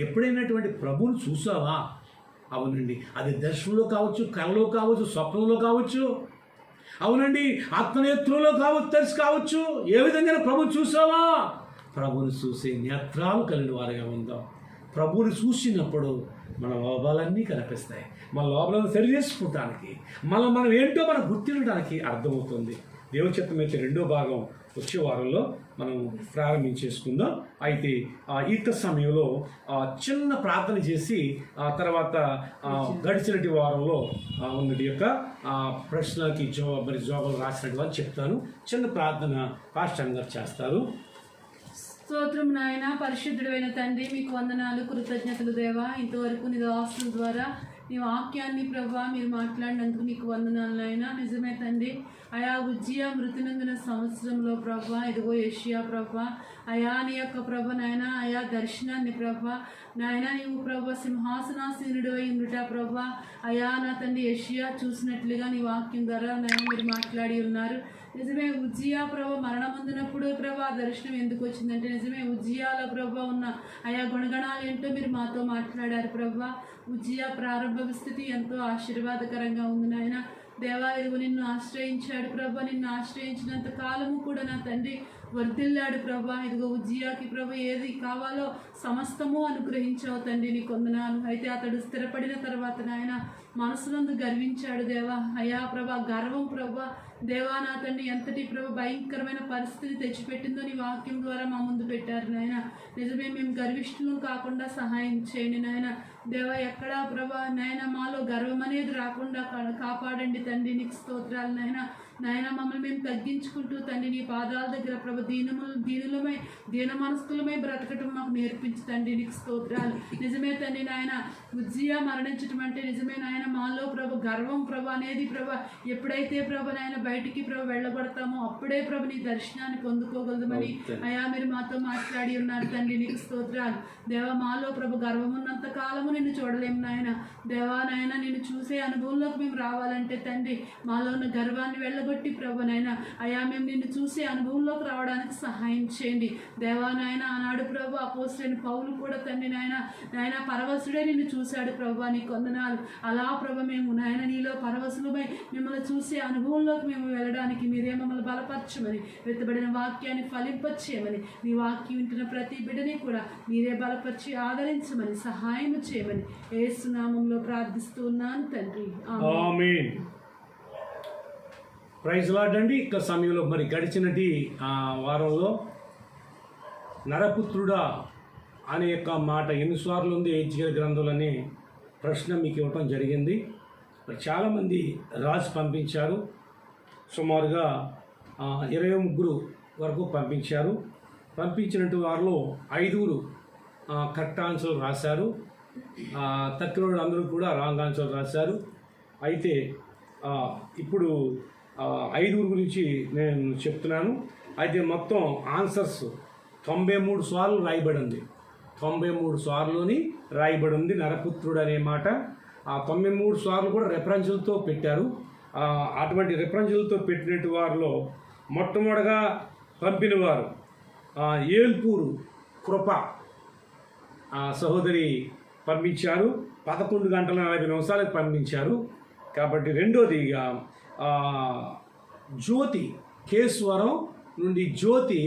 ఎప్పుడైనటువంటి ప్రభువుని చూసావా? అవునండి, అది దర్శనంలో కావచ్చు, కళలో కావచ్చు, స్వప్నంలో కావచ్చు, అవునండి ఆత్మనేత్రంలో కావచ్చు. ఏ విధంగా ప్రభువుని చూసావా? ప్రభువుని చూసే నేత్రాలు కలిగిన వారిగా ఉందాం. ప్రభువుని చూసినప్పుడు మన లోపాలన్నీ కనిపిస్తాయి. మన లోపాలను సరి చేసుకోవటానికి, మనం ఏంటో మనం గుర్తించడానికి అర్థమవుతుంది. దేవుని చిత్తం అయితే 2వ భాగం వచ్చే వారంలో మనం ప్రారంభించేసుకుందాం. అయితే ఈ సమయంలో చిన్న ప్రార్థన చేసి ఆ తర్వాత గడిచినటి వారంలో ఉన్నటి యొక్క ప్రశ్నలకి జవాబులు రాసినట్టు వాళ్ళు చెప్తాను. చిన్న ప్రార్థన పాస్టర్ గారు చేస్తారు. స్తోత్రం నాయన, పరిశుద్ధుడైన తండ్రి, మీకు వందనాలు, కృతజ్ఞతలు దేవా. ఇంతవరకు నీ దాసుల ద్వారా నీ వాక్యాన్ని ప్రభా మీరు మాట్లాడినందుకు నీకు వందనాలు నాయన. నిజమే తండ్రి, అయా ఉజ్జియా మృతినందున సంవత్సరంలో ప్రభా, ఇదిగో యెషయా ప్రభా, అయా నీ యొక్క ప్రభ నాయన, అయా దర్శనాన్ని ప్రభా నాయన, నీవు ప్రభా సింహాసనాసీనుడు అయి ఉండుట ప్రభా, అయా నా తండ్రి యెషయా చూసినట్లుగా నీ వాక్యం ద్వారా నాయన మీరు మాట్లాడి ఉన్నారు. నిజమే, ఉజ్జియా ప్రభ మరణమందునప్పుడు ప్రభా దర్శనం ఎందుకు వచ్చిందంటే, నిజమే ఉజ్జియాల ప్రభ ఉన్న ఆయా గుణగణాలు ఏంటో మీరు మాతో మాట్లాడారు ప్రభా. ఉజ్జియా ప్రారంభ స్థితి ఎంతో ఆశీర్వాదకరంగా ఉంది నాయన. దేవా, ఇదిగో నిన్ను ఆశ్రయించాడు ప్రభా. నిన్ను ఆశ్రయించినంత కాలము కూడా నా తండ్రి వర్ధిల్లాడు ప్రభా. ఇదిగో ఉజ్జియాకి ప్రభ ఏది కావాలో సమస్తము అనుగ్రహించావు తండ్రి, నీ కొందనాలు. అయితే అతడు స్థిరపడిన తర్వాత నాయన మనసునందు గర్వించాడు దేవా. అయా ప్రభా, గర్వం ప్రభా దేవా నా తండ్రి ఎంతటి ప్రభ భయంకరమైన పరిస్థితిని తెచ్చిపెట్టిందో నీ వాక్యం ద్వారా మా ముందు పెట్టారు నాయన. నిజమే, మేము గర్విష్ఠులు కాకుండా సహాయం చేయండి నాయన. దేవా, ఎక్కడా ప్రభా నాయన మాలో గర్వం అనేది రాకుండా కాపాడండి తండ్రి. నీకు స్తోత్రాలు నాయన. మమ్మల్ని మేము తగ్గించుకుంటూ తండ్రి నీ పాదాల దగ్గర ప్రభ దీన మనస్కులమై బ్రతకటం మాకు నేర్పించు తండ్రి. నీకు స్తోత్రాలు. నిజమే తండ్రి నాయన, ఉజ్జియా మరణించటం అంటే నిజమే నాయన మాలో ప్రభ గర్వం ప్రభ అనేది ప్రభ ఎప్పుడైతే ప్రభ నాయన బయటికి ప్రభ వెళ్ళగొడతామో అప్పుడే ప్రభ నీ దర్శనాన్ని పొందుకోగలమని అయా మీరు మాతో మాట్లాడి ఉన్నారు తండ్రి. నీకు స్తోత్రాలు. దేవా, మాలో ప్రభ గర్వం ఉన్నంత కాలము నిన్ను చూడలేము నాయన. దేవా నాయన, నిన్ను చూసే అనుభవంలోకి మేము రావాలంటే తండ్రి మాలో ఉన్న గర్వాన్ని వెళ్ళగొట్టి ప్రభ నాయన అయా మేము నిన్ను చూసే అనుభవంలోకి రావడానికి సహాయం చేయండి దేవా నాయన. ఆనాడు ప్రభు అపోస్తలుడైన పౌలు కూడా తండ్రి నాయన పరవశుడే నిన్ను చూశాడు ప్రభా. నీ కొందనాలు. అలా ప్రభ మేము నాయన నీలో పరవశులమై మిమ్మల్ని చూసే అనుభవంలోకి మేము వెళ్ళడానికి మీరే మమ్మల్ని బలపరచమని, వెత్తబడిన వాక్యాన్ని ఫలింపచేయమని, నీ వాక్యం వింటున్న ప్రతి బిడ్డని కూడా మీరే బలపరిచి ఆదరించమని సహాయం చేయమని యేసు నామములో ప్రార్థిస్తూ ఉన్నాను తండ్రి. ఆమేన్. ప్రైజ్ లార్డ్ అండి. ఇక సమయంలో మరి గడిచినటి వారంలో నరపుత్రుడా అనే యొక్క మాట ఎన్నిసార్లు ఉంది హెచ్కేల్ గ్రంథంలోనే ప్రశ్న మీకు ఇవ్వటం జరిగింది. మరి చాలామంది రాసి పంపించారు. సుమారుగా 23 వరకు పంపించారు. పంపించినట్టు వారిలో 5 కరెక్ట్ ఆన్సర్లు రాశారు. తక్కిన వాళ్ళు అందరూ కూడా రాంగ్ ఆన్సర్ రాశారు. అయితే ఇప్పుడు 5 గురించి నేను చెప్తున్నాను. అయితే మొత్తం ఆన్సర్స్ 93 సార్లు రాయబడి ఉంది. 93 సార్లుని రాయబడి ఉంది నరపుత్రుడు అనే మాట. ఆ 93 సార్లు కూడా రెఫరెన్స్లతో పెట్టారు. అటువంటి రెఫరెన్స్లతో పెట్టినట్టు వారిలో మొట్టమొదటిగా పంపిన వారు ఏల్పూరు కృప సహోదరి పంపించారు. 11 గంటల 40 నిమిషాలకు పంపించారు. కాబట్టి రెండోదిగా జ్యోతి కేశ్వరం నుండి జ్యోతి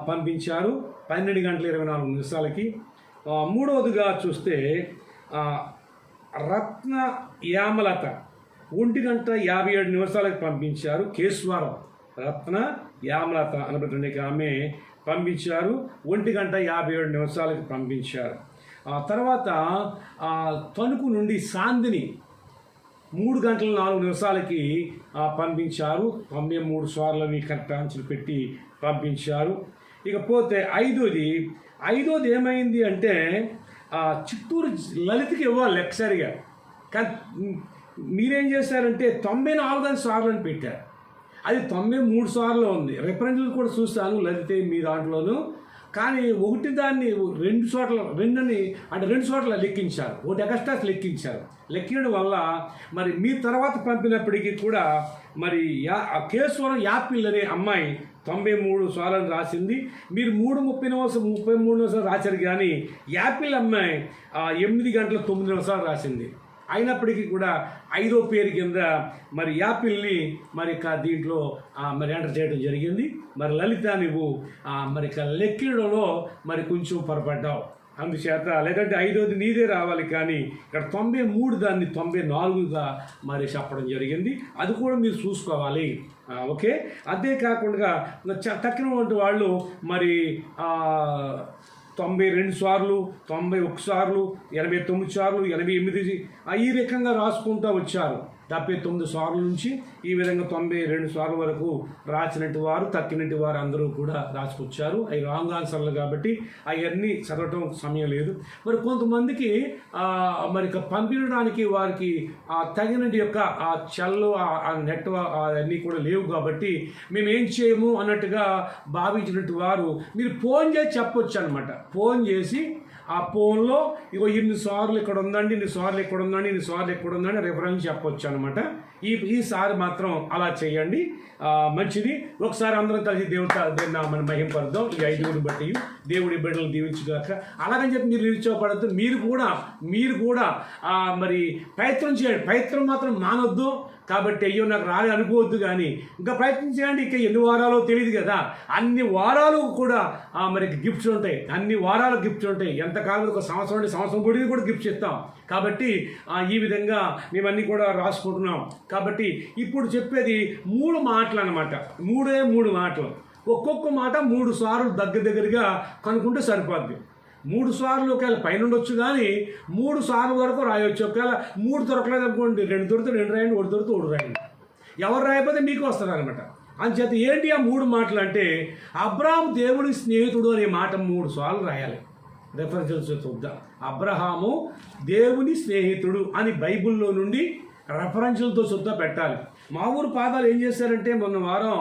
పంపించారు 12 గంటల 24 నిమిషాలకి. మూడవదిగా చూస్తే రత్న యామలత 1 గంట 57 నిమిషాలకు పంపించారు. కేశ్వరం రత్న యామలత అనబడుతుండే ఆమె పంపించారు 1 గంట 57 నిమిషాలకు పంపించారు. తర్వాత తణుకు నుండి సాందిని 3 గంటల 4 నిమిషాలకి పంపించారు. 93 సార్లని కరెక్ట్ ఆన్సర్ పెట్టి పంపించారు. ఇకపోతే ఐదోది ఏమైంది అంటే చిత్తూరు లలితకి ఇవ్వాలి లెక్చర్గా, కానీ మీరేం చేశారంటే 94 సార్లు పెట్టారు. అది 93 సార్లు ఉంది. రెఫరెన్స్లు కూడా చూస్తాను లలిత మీ దాంట్లోనూ, కానీ ఒకటి దాన్ని 2 చోట్ల 2 చోట్ల లెక్కించారు. ఒకటి ఎక్స్ట్రాస్ లెక్కించారు. లెక్కించడం వల్ల మరి మీ తర్వాత పంపినప్పటికీ కూడా మరి కేశవరం యాపిల్ అనే అమ్మాయి 93 సార్లు రాసింది. మీరు 33 నిమిషాలు రాశారు, కానీ యాపిల్ అమ్మాయి 8 గంటల 9 నిమిషాలు రాసింది. అయినప్పటికీ కూడా 5వ పేరు కింద మరి యాపిల్ని మరి దీంట్లో మరి ఎంటర్ చేయడం జరిగింది. మరి లలిత నువ్వు మరి లెక్కించడంలో మరి కొంచెం పొరపడ్డావు. అందుచేత లేదంటే 5వది నీదే రావాలి, కానీ ఇక్కడ 93 దాన్ని 94గా మరి చెప్పడం జరిగింది. అది కూడా మీరు చూసుకోవాలి. ఓకే, అంతేకాకుండా తక్కినటువంటి వాళ్ళు మరి 92 సార్లు, 91 సార్లు, 89 సార్లు, 88 ఈ రకంగా రాసుకుంటూ వచ్చారు. 79 సార్లు నుంచి ఈ విధంగా 92 సార్లు వరకు రాసినట్టు వారు, తక్కినట్టు వారు అందరూ కూడా రాసుకొచ్చారు. అవి రాంగ్ ఆన్సర్లు కాబట్టి అవన్నీ చదవటం సమయం లేదు. మరి కొంతమందికి మరి పంపించడానికి వారికి తగినట్టు యొక్క చెల్లు నెట్ అన్నీ కూడా లేవు కాబట్టి మేము ఏం చేయము అన్నట్టుగా భావించినట్టు వారు మీరు ఫోన్ చేసి చెప్పొచ్చు అనమాట. ఫోన్ చేసి ఆ ఫోన్లో ఇగో 2 సార్లు ఇక్కడ ఉందండి, 2 సార్లు ఇక్కడ ఉందండి, 2 సార్లు ఇక్కడ ఉందండి రెఫరెన్స్ చెప్పొచ్చు అనమాట. ఈసారి మాత్రం అలా చేయండి, మంచిది. ఒకసారి అందరం కలిసి దేవుడి మనం మహింపడదాం. ఈ 5 బట్టి దేవుడి బిడ్డలు దీవించుగాక. అలాగని చెప్పి మీరు నిరుత్సాహపడద్దు. మీరు కూడా మరి ప్రయత్నం చేయండి. ప్రయత్నం మాత్రం మానొద్దు. కాబట్టి అయ్యో నాకు రాలే అనుకోవద్దు, కానీ ఇంకా ప్రయత్నం చేయండి. ఇంకా ఎన్ని వారాలో తెలియదు కదా, అన్ని వారాలు కూడా మరి గిఫ్ట్స్ ఉంటాయి. అన్ని వారాలు గిఫ్ట్స్ ఉంటాయి. ఎంతకాలం ఒక సంవత్సరం పొడిగి కూడా గిఫ్ట్స్ ఇస్తాం. కాబట్టి ఈ విధంగా మేమన్నీ కూడా రాసుకుంటున్నాం. కాబట్టి ఇప్పుడు చెప్పేది 3 మాటలు అన్నమాట. 3 మాటలు. ఒక్కొక్క మాట 3 సార్లు దగ్గరగా కనుక్కుంటే సరిపోద్ది. 3 సార్లు ఒకవేళ పైన ఉండొచ్చు, కానీ 3 సార్లు వరకు రాయొచ్చు. ఒకవేళ 3 దొరకలేదు అనుకోండి, 2 దొరికితే 2 రాయండి, 1 దొరికితే 1 రాయండి. ఎవరు రాయకపోతే మీకు వస్తారు అనమాట. అంచేత ఏంటి ఆ 3 మాటలు అంటే, అబ్రహాము దేవుడి స్నేహితుడు అనే మాట 3 సార్లు రాయాలి. రెఫరెన్సెస్ చూద్దాం. అబ్రహాము దేవుని స్నేహితుడు అని బైబిల్లో నుండి రెఫరెన్స్లతో చూద్దా పెట్టాలి. మా ఊరు పాదాలు ఏం చేశారంటే మొన్న వారం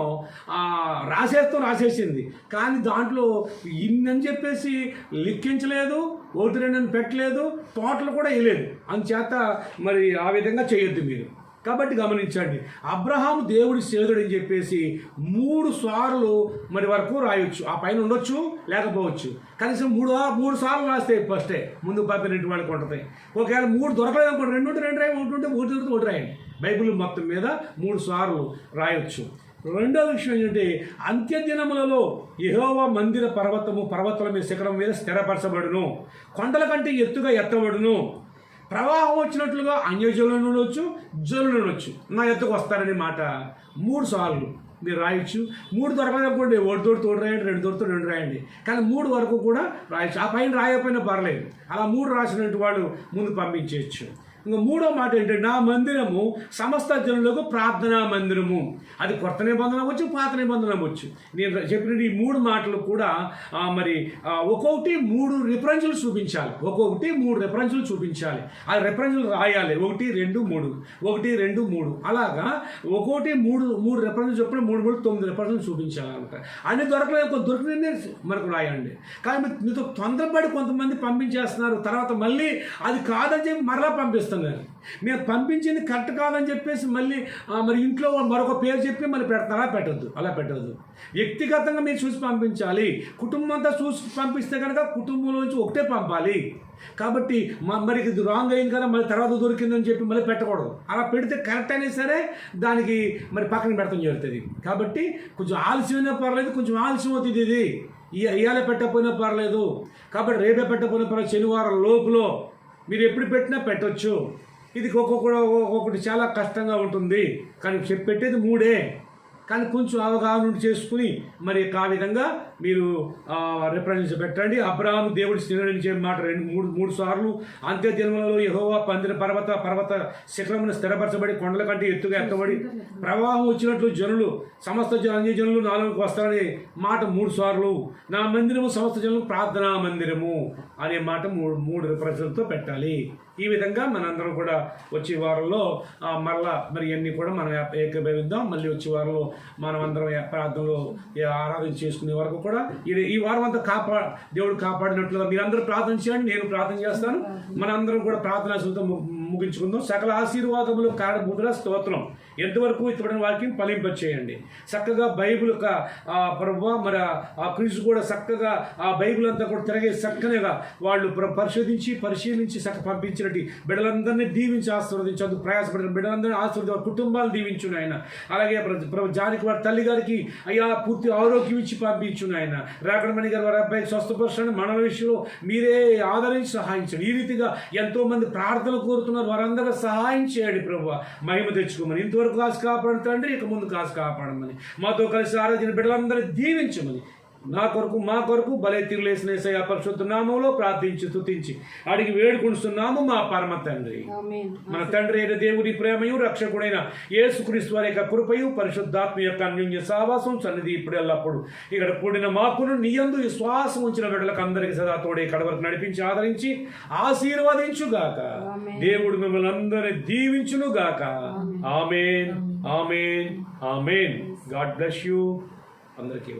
రాసేసింది, కానీ దాంట్లో ఇన్నని చెప్పేసి లెక్కించలేదు, 1, 2 అని పెట్టలేదు, టోటల్ కూడా వేయలేదు. అందుచేత మరి ఆ విధంగా చేయొద్దు మీరు. కాబట్టి గమనించండి, అబ్రహాము దేవుడి సేవకుడు అని చెప్పేసి 3 సార్లు మరి వరకు రాయొచ్చు. ఆ పైన ఉండొచ్చు, లేకపోవచ్చు. కనీసం 3 సార్లు రాస్తే ఫస్టే ముందుకు పంపినట్టు వాళ్ళకి ఉంటుంది. ఒకవేళ 3 దొరకలేదు అనుకోండి, 2 ఉంటే 2 రాయండి, 1 ఉంటే 1 దొరికితే 1 రాయండి. బైబిల్ మొత్తం మీద 3 సార్లు రాయొచ్చు. రెండో విషయం ఏంటంటే, అంత్యదినములలో యెహోవా మందిర పర్వతముల మీద శిఖరం మీద స్థిరపరచబడును, కొండల కంటే ఎత్తుగా ఎత్తబడును, ప్రవాహం వచ్చినట్లుగా అన్యజనుల నుండి వచ్చు, జనుల నుండి వచ్చు నా ఎత్తుకు వస్తారనే మాట 3 సార్లు మీరు రాయొచ్చు. 3 దొరకదనుకోండి, 1 దొరికితే 1 రాయండి, 2 దొరికితే 2 రాయండి. కానీ 3 వరకు కూడా రాయొచ్చు. ఆ పైన రాయకపోయినా పర్లేదు. అలా 3 రాసినట్టు వాడు ముందు పంపించేయచ్చు. ఇంకా మూడో మాట ఏంటంటే నా మందిరము సమస్త జనులకు ప్రార్థనా మందిరము. అది కొత్త నిబంధన అవ్వచ్చు, పాత నిబంధన అవ్వచ్చు. నేను చెప్పిన ఈ మూడు మాటలు కూడా మరి ఒక్కొక్కటి 3 రిఫరెన్సులు చూపించాలి. ఒక్కొక్కటి 3 రిఫరెన్సులు చూపించాలి. ఆ రిఫరెన్సులు రాయాలి. 1, 2, 3 1, 2, 3 అలాగా ఒక్కొక్కటి 3 రిఫరెన్సులు చెప్పిన 3, 3 9 రిఫరెన్సులు చూపించాలన్నమాట. అన్ని దొరికిన మనకు రాయండి. కానీ మీతో తొందరపడి కొంతమంది పంపించేస్తున్నారు. తర్వాత మళ్ళీ అది కాదని చెప్పి మరలా పంపిస్తున్నారు. మేము పంపించింది కరెక్ట్ కాదని చెప్పేసి మళ్ళీ మరి ఇంట్లో మరొక పేరు చెప్పి మళ్ళీ అలా పెట్టద్దు. వ్యక్తిగతంగా మీరు చూసి పంపించాలి. కుటుంబం అంతా చూసి పంపిస్తే కనుక కుటుంబంలోంచి ఒకటే పంపాలి. కాబట్టి మరి ఇది రాంగ్ అయింది కదా మళ్ళీ తర్వాత దొరికిందని చెప్పి మళ్ళీ పెట్టకూడదు. అలా పెడితే కరెక్ట్ అయినా సరే దానికి మరి పక్కన పెడతాం జరుగుతుంది. కాబట్టి కొంచెం ఆలస్యమైనా పర్లేదు, కొంచెం ఆలస్యం అవుతుంది. ఇది ఇవాళ పెట్టకపోయినా పర్లేదు, కాబట్టి రేపే పెట్టకపోయినా పర్లేదు, శనివారం లోపులో మీరు ఎప్పుడు పెట్టినా పెట్టవచ్చు. ఇది ఒక్కొక్కటి చాలా కష్టంగా ఉంటుంది. కానీ పెట్టేది 3, కానీ కొంచెం అవగాహన చేసుకుని మరి ఆ విధంగా మీరు రిఫరెన్స్ పెట్టండి. అబ్రాహాము దేవుడి స్నేహితుడించే మాట 2-3 సార్లు అంత్య జన్మలలో యెహోవా పందిన పర్వత శిఖరమును స్థిరపరచబడి కొండల కంటే ఎత్తుగా ఎత్తబడి ప్రవాహం వచ్చినట్లు సమస్త అన్య జనులు నాలోకి వస్తారనే మాట 3 సార్లు. నా మందిరము సమస్త జనులు ప్రార్థనా మందిరము అనే మాట 3 రిఫరెన్స్లతో పెట్టాలి. ఈ విధంగా మనందరం కూడా వచ్చే వారంలో మరలా మరి అన్నీ కూడా మనం ఏకీభవిద్దాం. మళ్ళీ వచ్చే వారంలో మనం అందరం ప్రార్థనలో ఆరాధన చేసుకునే వరకు కూడా ఈ వారం అంతా దేవుడు కాపాడినట్లుగా మీరందరూ ప్రార్థన చేయండి, నేను ప్రార్థన చేస్తాను. మనందరం కూడా ప్రార్థనాశులతో ముగించుకుందాం. సకల ఆశీర్వాదములు కారణభూతుల స్తోత్రం. ఎంతవరకు ఇతడిన వాక్యం ఫలింపచేయండి. చక్కగా బైబిల్ ప్రభు మరి ఆ క్రీస్తు కూడా చక్కగా ఆ బైబిల్ అంతా కూడా తిరగే చక్కనగా వాళ్ళు పరిశీలించి పంపించినట్టు బిడ్డలందరినీ దీవించి ఆశీర్వదించి అందుకు ప్రయాసపడిన బిడ్డలందరినీ ఆశీర్వదించి కుటుంబాలు దీవించును ఆయన. అలాగే జానికి వారి తల్లి గారికి అయ్యా పూర్తి ఆరోగ్యం ఇచ్చి పంపించును ఆయన. రాకడమణి గారు వారి అబ్బాయికి స్వస్థపరచండి. మన విషయంలో మీరే ఆదరించి సహాయించండి. ఈ రీతిగా ఎంతో మంది ప్రార్థనలు కోరుతున్నారు, వారందరూ సహాయం చేయండి ప్రభు. మహిమ తెచ్చుకోమని, ఇంతవరకు కాసు కాపాడు తండ్రి, ఇక ముందు కాసు కాపాడమని, మాతో కలిసి ఆరాధన బిడ్డలందరూ దీవించమని నా కొరకు మా కొరకు బలే తిరులేసిన యేసయ్య పరిశుద్ధ నామములో ప్రార్థించి స్తుతించి అడిగి వేడుకుంటున్నాము మా పరమ తండ్రి. మన తండ్రి అయిన దేవుడి ప్రేమయు రక్షకుడైన యేసుక్రీస్తు వారి యొక్క కృపయు పరిశుద్ధాత్మ యొక్క అన్యోన్య సహవాసం సన్నిధి ఇప్పుడు ఎల్లప్పుడు ఇక్కడ కూడిన మాకును నీయందు విశ్వాసం ఉంచిన బిడ్డలకు అందరికీ సదా తోడే కడవరకు నడిపించి ఆదరించి ఆశీర్వదించుగాక. దేవుడు మిమ్మల్ని అందరినీ దీవించునుగాక. ఆమేన్, ఆమేన్, ఆమేన్. God bless you. అందరికీ